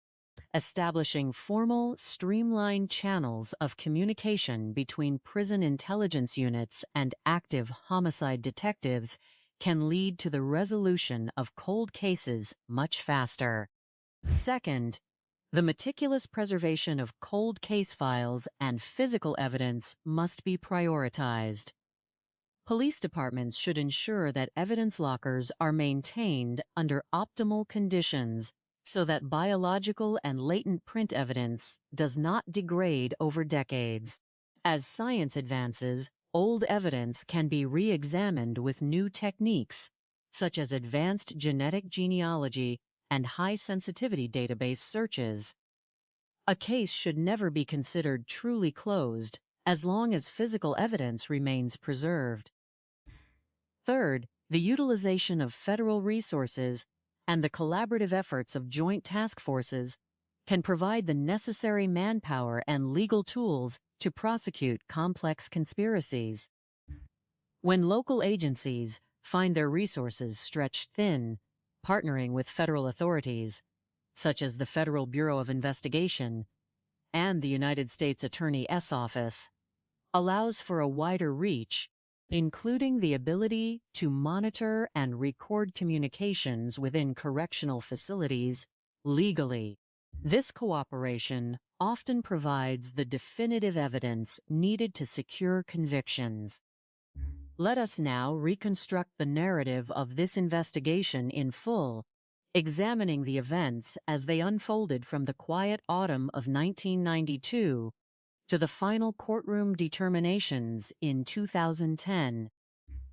Establishing formal, streamlined channels of communication between prison intelligence units and active homicide detectives can lead to the resolution of cold cases much faster. Second, the meticulous preservation of cold case files and physical evidence must be prioritized. Police departments should ensure that evidence lockers are maintained under optimal conditions so that biological and latent print evidence does not degrade over decades. As science advances, old evidence can be re-examined with new techniques, such as advanced genetic genealogy and high-sensitivity database searches. A case should never be considered truly closed as long as physical evidence remains preserved. Third, the utilization of federal resources and the collaborative efforts of joint task forces can provide the necessary manpower and legal tools to prosecute complex conspiracies. When local agencies find their resources stretched thin, partnering with federal authorities, such as the Federal Bureau of Investigation and the United States Attorney's Office, allows for a wider reach, including the ability to monitor and record communications within correctional facilities legally. This cooperation often provides the definitive evidence needed to secure convictions. Let us now reconstruct the narrative of this investigation in full, examining the events as they unfolded from the quiet autumn of 1992 to the final courtroom determinations in 2010.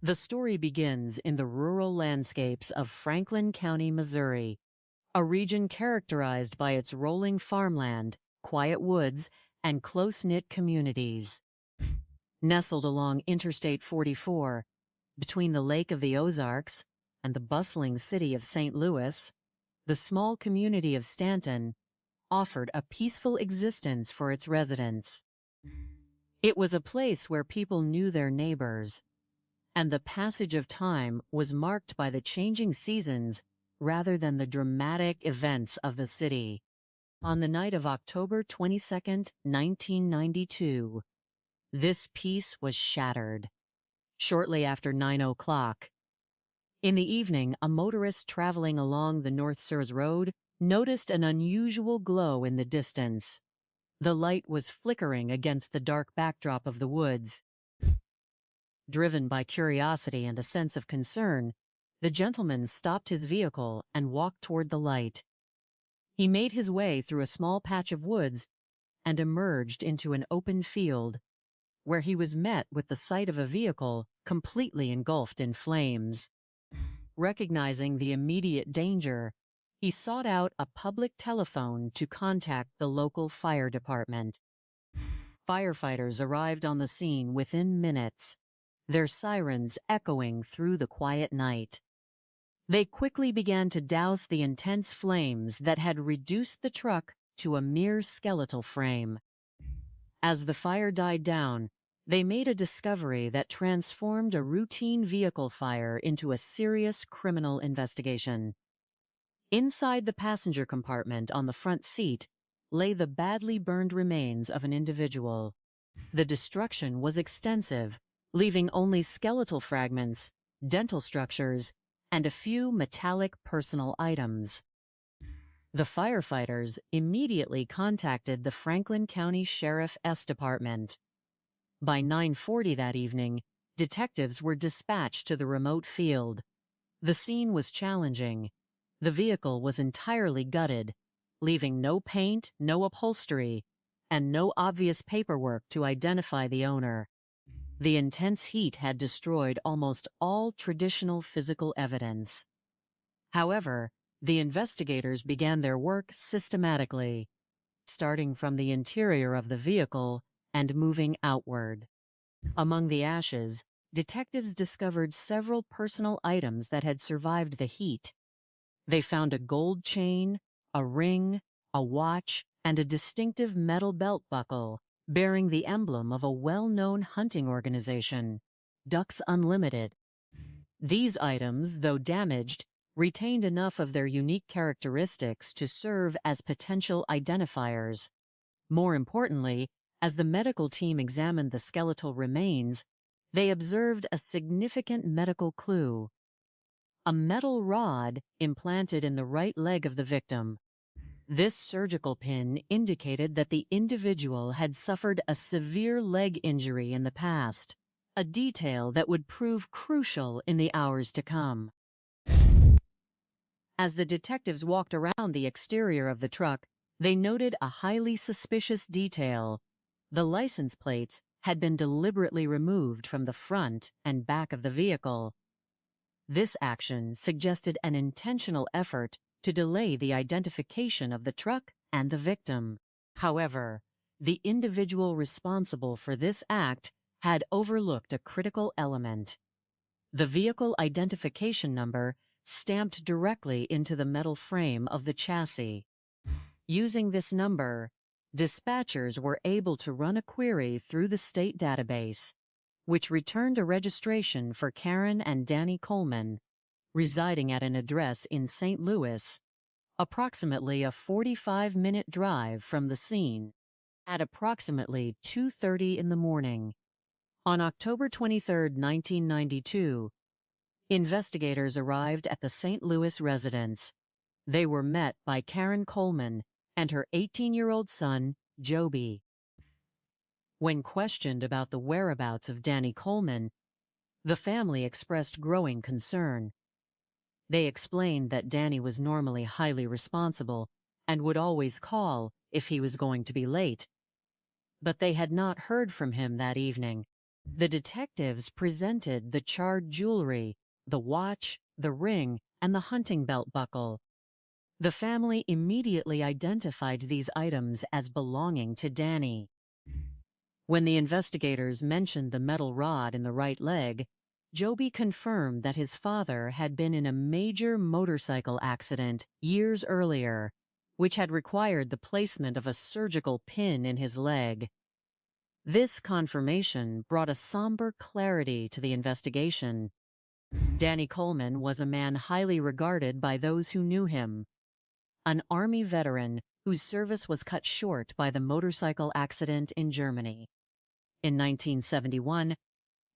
The story begins in the rural landscapes of Franklin County, Missouri, a region characterized by its rolling farmland, quiet woods, and close-knit communities. Nestled along Interstate 44, between the Lake of the Ozarks and the bustling city of St. Louis, the small community of Stanton offered a peaceful existence for its residents. It was a place where people knew their neighbors and the passage of time was marked by the changing seasons rather than the dramatic events of the city. On the night of October 22, 1992, this peace was shattered. Shortly after 9 o'clock, in the evening, a motorist traveling along the North Surs Road noticed an unusual glow in the distance. The light was flickering against the dark backdrop of the woods. Driven by curiosity and a sense of concern, the gentleman stopped his vehicle and walked toward the light. He made his way through a small patch of woods and emerged into an open field, where he was met with the sight of a vehicle completely engulfed in flames. Recognizing the immediate danger, he sought out a public telephone to contact the local fire department. Firefighters arrived on the scene within minutes, their sirens echoing through the quiet night. They quickly began to douse the intense flames that had reduced the truck to a mere skeletal frame. As the fire died down, they made a discovery that transformed a routine vehicle fire into a serious criminal investigation. Inside the passenger compartment on the front seat lay the badly burned remains of an individual. The destruction was extensive, leaving only skeletal fragments, dental structures, and a few metallic personal items. The firefighters immediately contacted the Franklin County Sheriff's Department. By 9:40 that evening, detectives were dispatched to the remote field. The scene was challenging. The vehicle was entirely gutted, leaving no paint, no upholstery, and no obvious paperwork to identify the owner. The intense heat had destroyed almost all traditional physical evidence. However, the investigators began their work systematically, starting from the interior of the vehicle and moving outward. Among the ashes, detectives discovered several personal items that had survived the heat. They found a gold chain, a ring, a watch, and a distinctive metal belt buckle bearing the emblem of a well-known hunting organization, Ducks Unlimited. These items, though damaged, retained enough of their unique characteristics to serve as potential identifiers. More importantly, as the medical team examined the skeletal remains, they observed a significant medical clue: a metal rod implanted in the right leg of the victim. This surgical pin indicated that the individual had suffered a severe leg injury in the past, a detail that would prove crucial in the hours to come. As the detectives walked around the exterior of the truck, they noted a highly suspicious detail. The license plates had been deliberately removed from the front and back of the vehicle. This action suggested an intentional effort to delay the identification of the truck and the victim. However, the individual responsible for this act had overlooked a critical element: the vehicle identification number stamped directly into the metal frame of the chassis. Using this number, dispatchers were able to run a query through the state database, which returned a registration for Karen and Danny Coleman, residing at an address in St. Louis, approximately a 45-minute drive from the scene. At approximately 2:30 in the morning, on October 23, 1992, investigators arrived at the St. Louis residence. They were met by Karen Coleman and her 18-year-old son, Joby. When questioned about the whereabouts of Danny Coleman, the family expressed growing concern. They explained that Danny was normally highly responsible and would always call if he was going to be late, but they had not heard from him that evening. The detectives presented the charred jewelry, the watch, the ring, and the hunting belt buckle. The family immediately identified these items as belonging to Danny. When the investigators mentioned the metal rod in the right leg, Joby confirmed that his father had been in a major motorcycle accident years earlier, which had required the placement of a surgical pin in his leg. This confirmation brought a somber clarity to the investigation. Danny Coleman was a man highly regarded by those who knew him, an Army veteran whose service was cut short by the motorcycle accident in Germany. In 1971,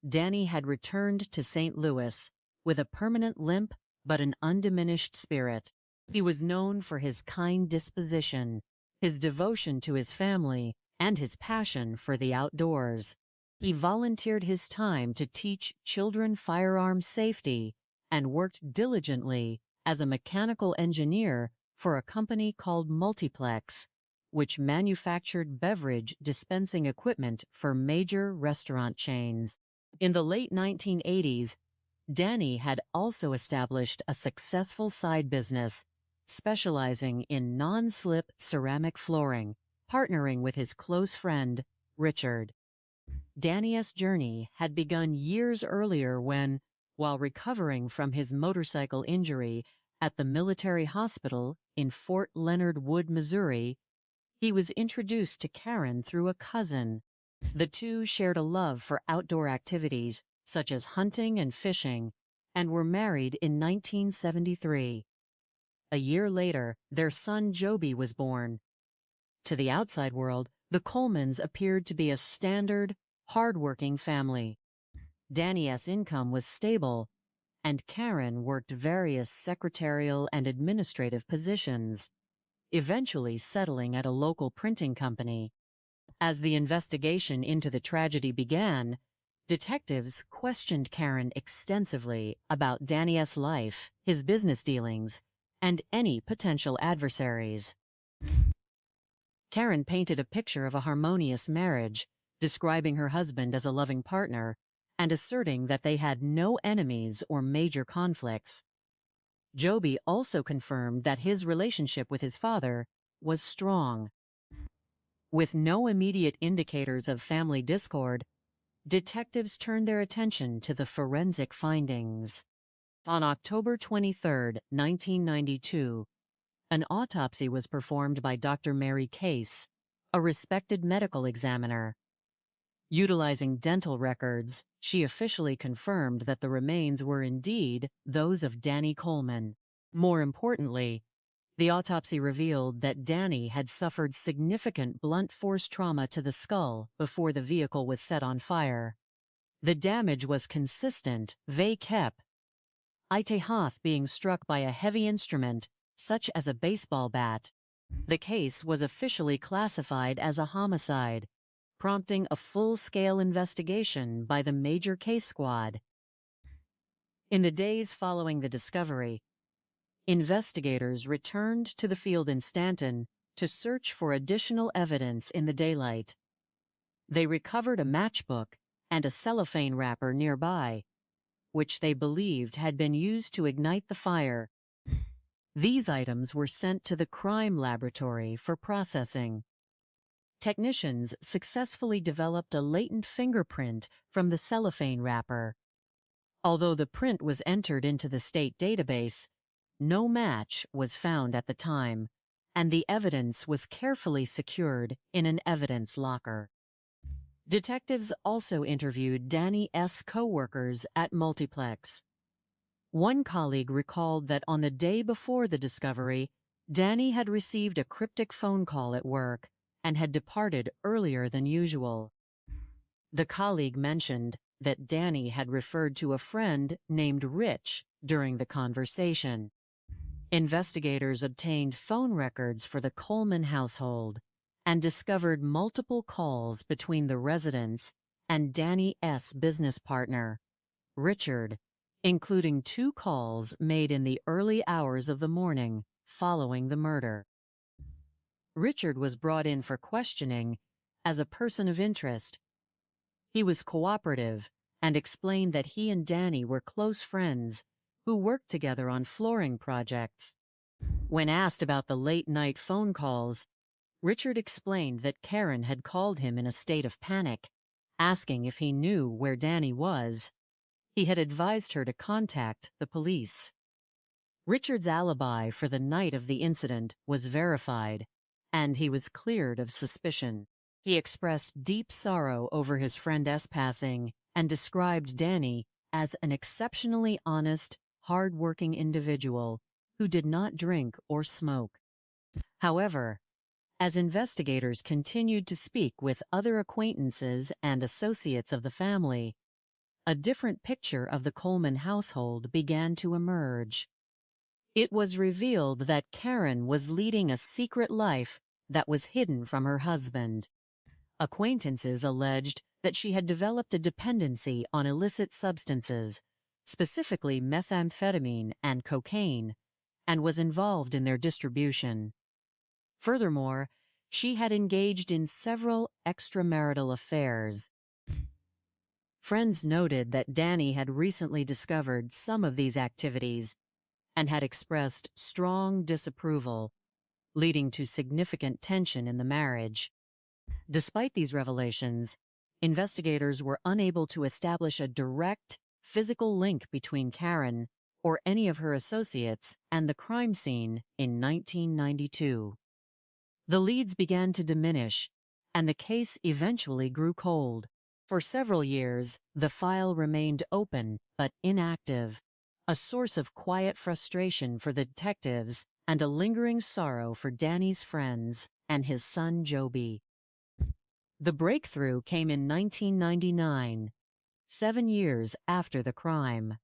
Danny had returned to St. Louis with a permanent limp but an undiminished spirit. He was known for his kind disposition, his devotion to his family, and his passion for the outdoors. He volunteered his time to teach children firearm safety and worked diligently as a mechanical engineer for a company called Multiplex, which manufactured beverage dispensing equipment for major restaurant chains. In the late 1980s, Danny had also established a successful side business, specializing in non-slip ceramic flooring, partnering with his close friend, Richard. Danny's journey had begun years earlier when, while recovering from his motorcycle injury at the military hospital in Fort Leonard Wood, Missouri, he was introduced to Karen through a cousin. The two shared a love for outdoor activities, such as hunting and fishing, and were married in 1973. A year later, their son Joby was born. To the outside world, the Colemans appeared to be a standard, hard-working family. Danny's income was stable, and Karen worked various secretarial and administrative positions, eventually settling at a local printing company. As the investigation into the tragedy began, detectives questioned Karen extensively about Danny's life, his business dealings, and any potential adversaries. Karen painted a picture of a harmonious marriage, describing her husband as a loving partner and asserting that they had no enemies or major conflicts. Joby also confirmed that his relationship with his father was strong. With no immediate indicators of family discord, detectives turned their attention to the forensic findings. On October 23, 1992, an autopsy was performed by Dr. Mary Case, a respected medical examiner. Utilizing dental records, she officially confirmed that the remains were indeed those of Danny Coleman. More importantly, the autopsy revealed that Danny had suffered significant blunt force trauma to the skull before the vehicle was set on fire. The damage was consistent, VKEP, Hath being struck by a heavy instrument, such as a baseball bat. The case was officially classified as a homicide, prompting a full-scale investigation by the Major Case Squad. In the days following the discovery, investigators returned to the field in Stanton to search for additional evidence in the daylight. They recovered a matchbook and a cellophane wrapper nearby, which they believed had been used to ignite the fire. These items were sent to the crime laboratory for processing. Technicians successfully developed a latent fingerprint from the cellophane wrapper. Although the print was entered into the state database, no match was found at the time, and the evidence was carefully secured in an evidence locker. Detectives also interviewed Danny's co-workers at Multiplex. One colleague recalled that on the day before the discovery, Danny had received a cryptic phone call at work and had departed earlier than usual. The colleague mentioned that Danny had referred to a friend named Rich during the conversation. Investigators obtained phone records for the Coleman household and discovered multiple calls between the residents and Danny's business partner, Richard, including 2 calls made in the early hours of the morning following the murder. Richard was brought in for questioning as a person of interest. He was cooperative and explained that he and Danny were close friends who worked together on flooring projects. When asked about the late-night phone calls, Richard explained that Karen had called him in a state of panic, asking if he knew where Danny was. He had advised her to contact the police. Richard's alibi for the night of the incident was verified, and he was cleared of suspicion. He expressed deep sorrow over his friend S passing and described Danny as an exceptionally honest, hard-working individual who did not drink or smoke. However, as investigators continued to speak with other acquaintances and associates of the family, a different picture of the Coleman household began to emerge. It was revealed that Karen was leading a secret life that was hidden from her husband. Acquaintances alleged that she had developed a dependency on illicit substances, specifically methamphetamine and cocaine, and was involved in their distribution. Furthermore, she had engaged in several extramarital affairs. Friends noted that Danny had recently discovered some of these activities and had expressed strong disapproval, leading to significant tension in the marriage. Despite these revelations, investigators were unable to establish a direct, physical link between Karen or any of her associates and the crime scene in 1992. The leads began to diminish, and the case eventually grew cold. For several years, the file remained open but inactive, a source of quiet frustration for the detectives and a lingering sorrow for Danny's friends and his son Joby. The breakthrough came in 1999, 7 years after the crime.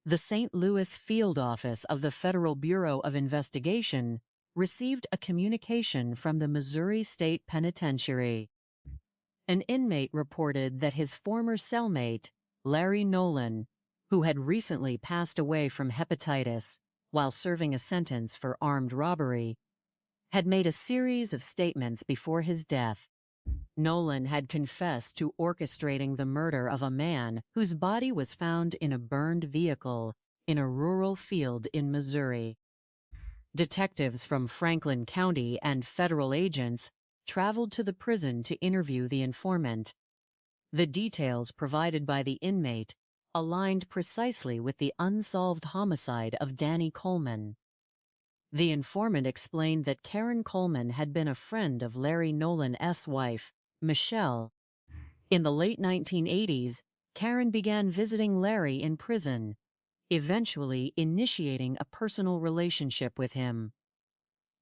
The St. Louis field office of the Federal Bureau of Investigation received a communication from the Missouri State Penitentiary. An inmate reported that his former cellmate, Larry Nolan, who had recently passed away from hepatitis while serving a sentence for armed robbery, had made a series of statements before his death. Nolan had confessed to orchestrating the murder of a man whose body was found in a burned vehicle in a rural field in Missouri. Detectives from Franklin County and federal agents traveled to the prison to interview the informant. The details provided by the inmate aligned precisely with the unsolved homicide of Danny Coleman. The informant explained that Karen Coleman had been a friend of Larry Nolan's wife, Michelle. In the late 1980s, Karen began visiting Larry in prison, eventually initiating a personal relationship with him.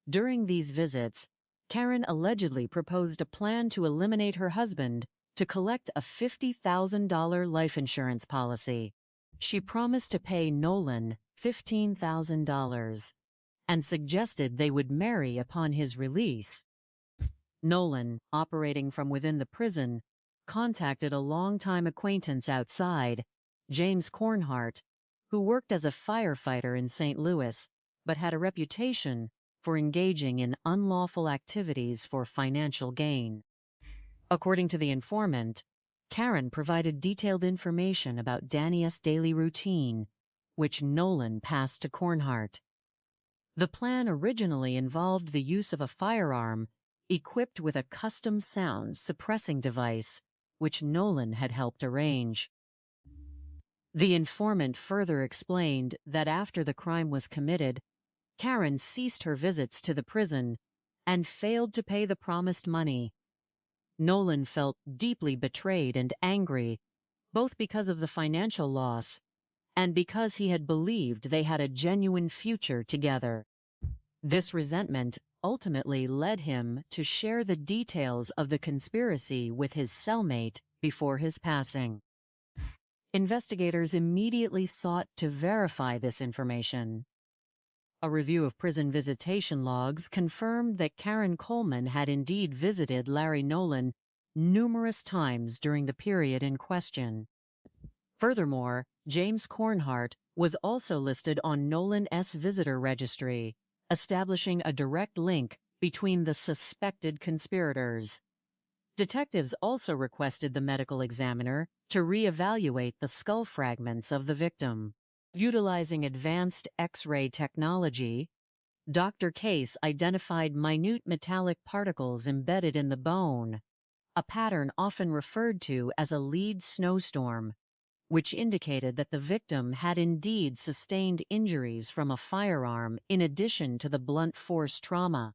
During these visits, Karen allegedly proposed a plan to eliminate her husband to collect a $50,000 life insurance policy. She promised to pay Nolan $15,000 and suggested they would marry upon his release. Nolan, operating from within the prison, contacted a longtime acquaintance outside, James Cornhart, who worked as a firefighter in St. Louis, but had a reputation for engaging in unlawful activities for financial gain. According to the informant, Karen provided detailed information about Danny's daily routine, which Nolan passed to Cornhart. The plan originally involved the use of a firearm equipped with a custom sound suppressing device, which Nolan had helped arrange. The informant further explained that after the crime was committed, Karen ceased her visits to the prison and failed to pay the promised money. Nolan felt deeply betrayed and angry, both because of the financial loss and because he had believed they had a genuine future together. This resentment ultimately led him to share the details of the conspiracy with his cellmate before his passing. Investigators immediately sought to verify this information. A review of prison visitation logs confirmed that Karen Coleman had indeed visited Larry Nolan numerous times during the period in question. Furthermore, James Cornhart was also listed on Nolan's visitor registry, establishing a direct link between the suspected conspirators. Detectives also requested the medical examiner to reevaluate the skull fragments of the victim. Utilizing advanced X-ray technology, Dr. Case identified minute metallic particles embedded in the bone, a pattern often referred to as a lead snowstorm, which indicated that the victim had indeed sustained injuries from a firearm in addition to the blunt force trauma.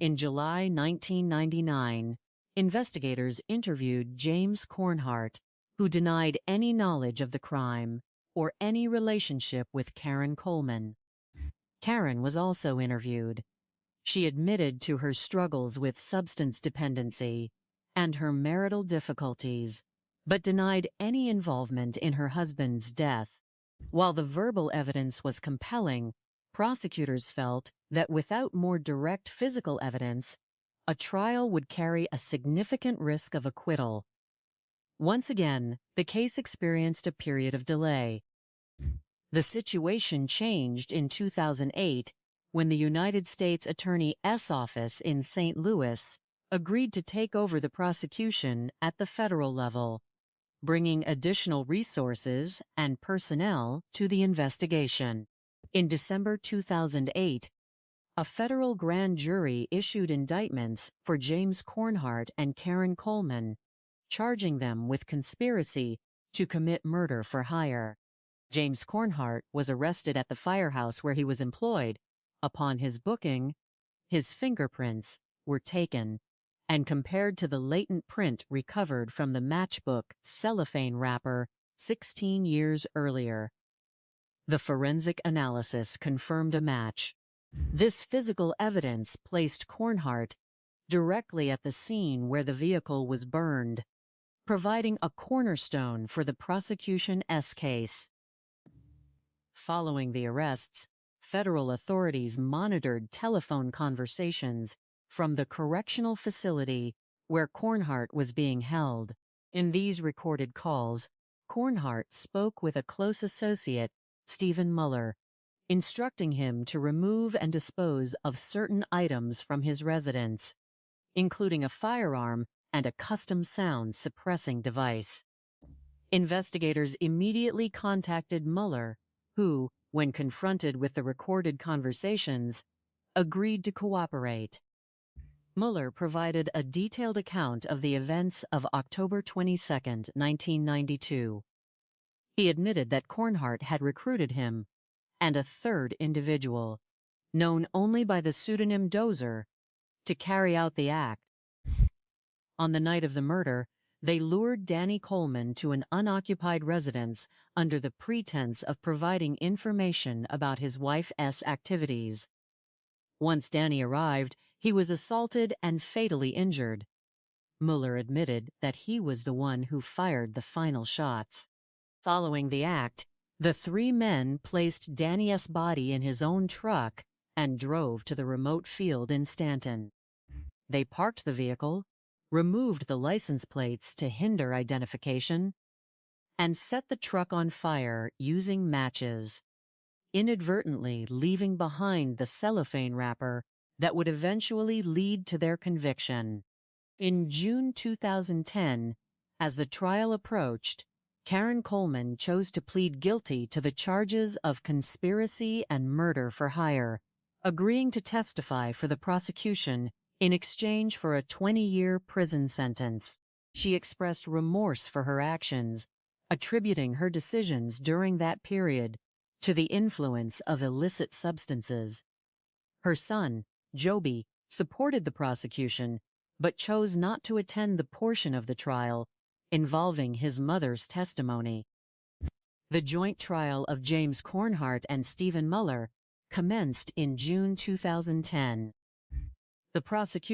In July 1999, investigators interviewed James Cornhart, who denied any knowledge of the crime or any relationship with Karen Coleman. Karen was also interviewed. She admitted to her struggles with substance dependency and her marital difficulties, but denied any involvement in her husband's death. While the verbal evidence was compelling, prosecutors felt that without more direct physical evidence, a trial would carry a significant risk of acquittal. Once again, the case experienced a period of delay. The situation changed in 2008 when the United States Attorney's Office in St. Louis agreed to take over the prosecution at the federal level, bringing additional resources and personnel to the investigation. In December 2008, a federal grand jury issued indictments for James Cornhart and Karen Coleman, charging them with conspiracy to commit murder for hire. James Cornhart was arrested at the firehouse where he was employed. Upon his booking, his fingerprints were taken and compared to the latent print recovered from the matchbook cellophane wrapper 16 years earlier. The forensic analysis confirmed a match. This physical evidence placed Cornhart directly at the scene where the vehicle was burned, providing a cornerstone for the prosecution's case. Following the arrests, federal authorities monitored telephone conversations from the correctional facility where Cornhart was being held. In these recorded calls, Cornhart spoke with a close associate, Stephen Muller, instructing him to remove and dispose of certain items from his residence, including a firearm and a custom sound suppressing device. Investigators immediately contacted Muller, who, when confronted with the recorded conversations, agreed to cooperate. Muller provided a detailed account of the events of October 22, 1992. He admitted that Cornhart had recruited him and a third individual, known only by the pseudonym Dozer, to carry out the act. On the night of the murder, they lured Danny Coleman to an unoccupied residence under the pretense of providing information about his wife's activities. Once Danny arrived, he was assaulted and fatally injured. Muller admitted that he was the one who fired the final shots. Following the act, the three men placed Danny's body in his own truck and drove to the remote field in Stanton. They parked the vehicle, removed the license plates to hinder identification, and set the truck on fire using matches, inadvertently leaving behind the cellophane wrapper that would eventually lead to their conviction. In June 2010, as the trial approached, Karen Coleman chose to plead guilty to the charges of conspiracy and murder for hire, agreeing to testify for the prosecution in exchange for a 20-year prison sentence. She expressed remorse for her actions, attributing her decisions during that period to the influence of illicit substances. Her son, Joby, supported the prosecution, but chose not to attend the portion of the trial involving his mother's testimony. The joint trial of James Cornhart and Stephen Muller commenced in June 2010. The prosecution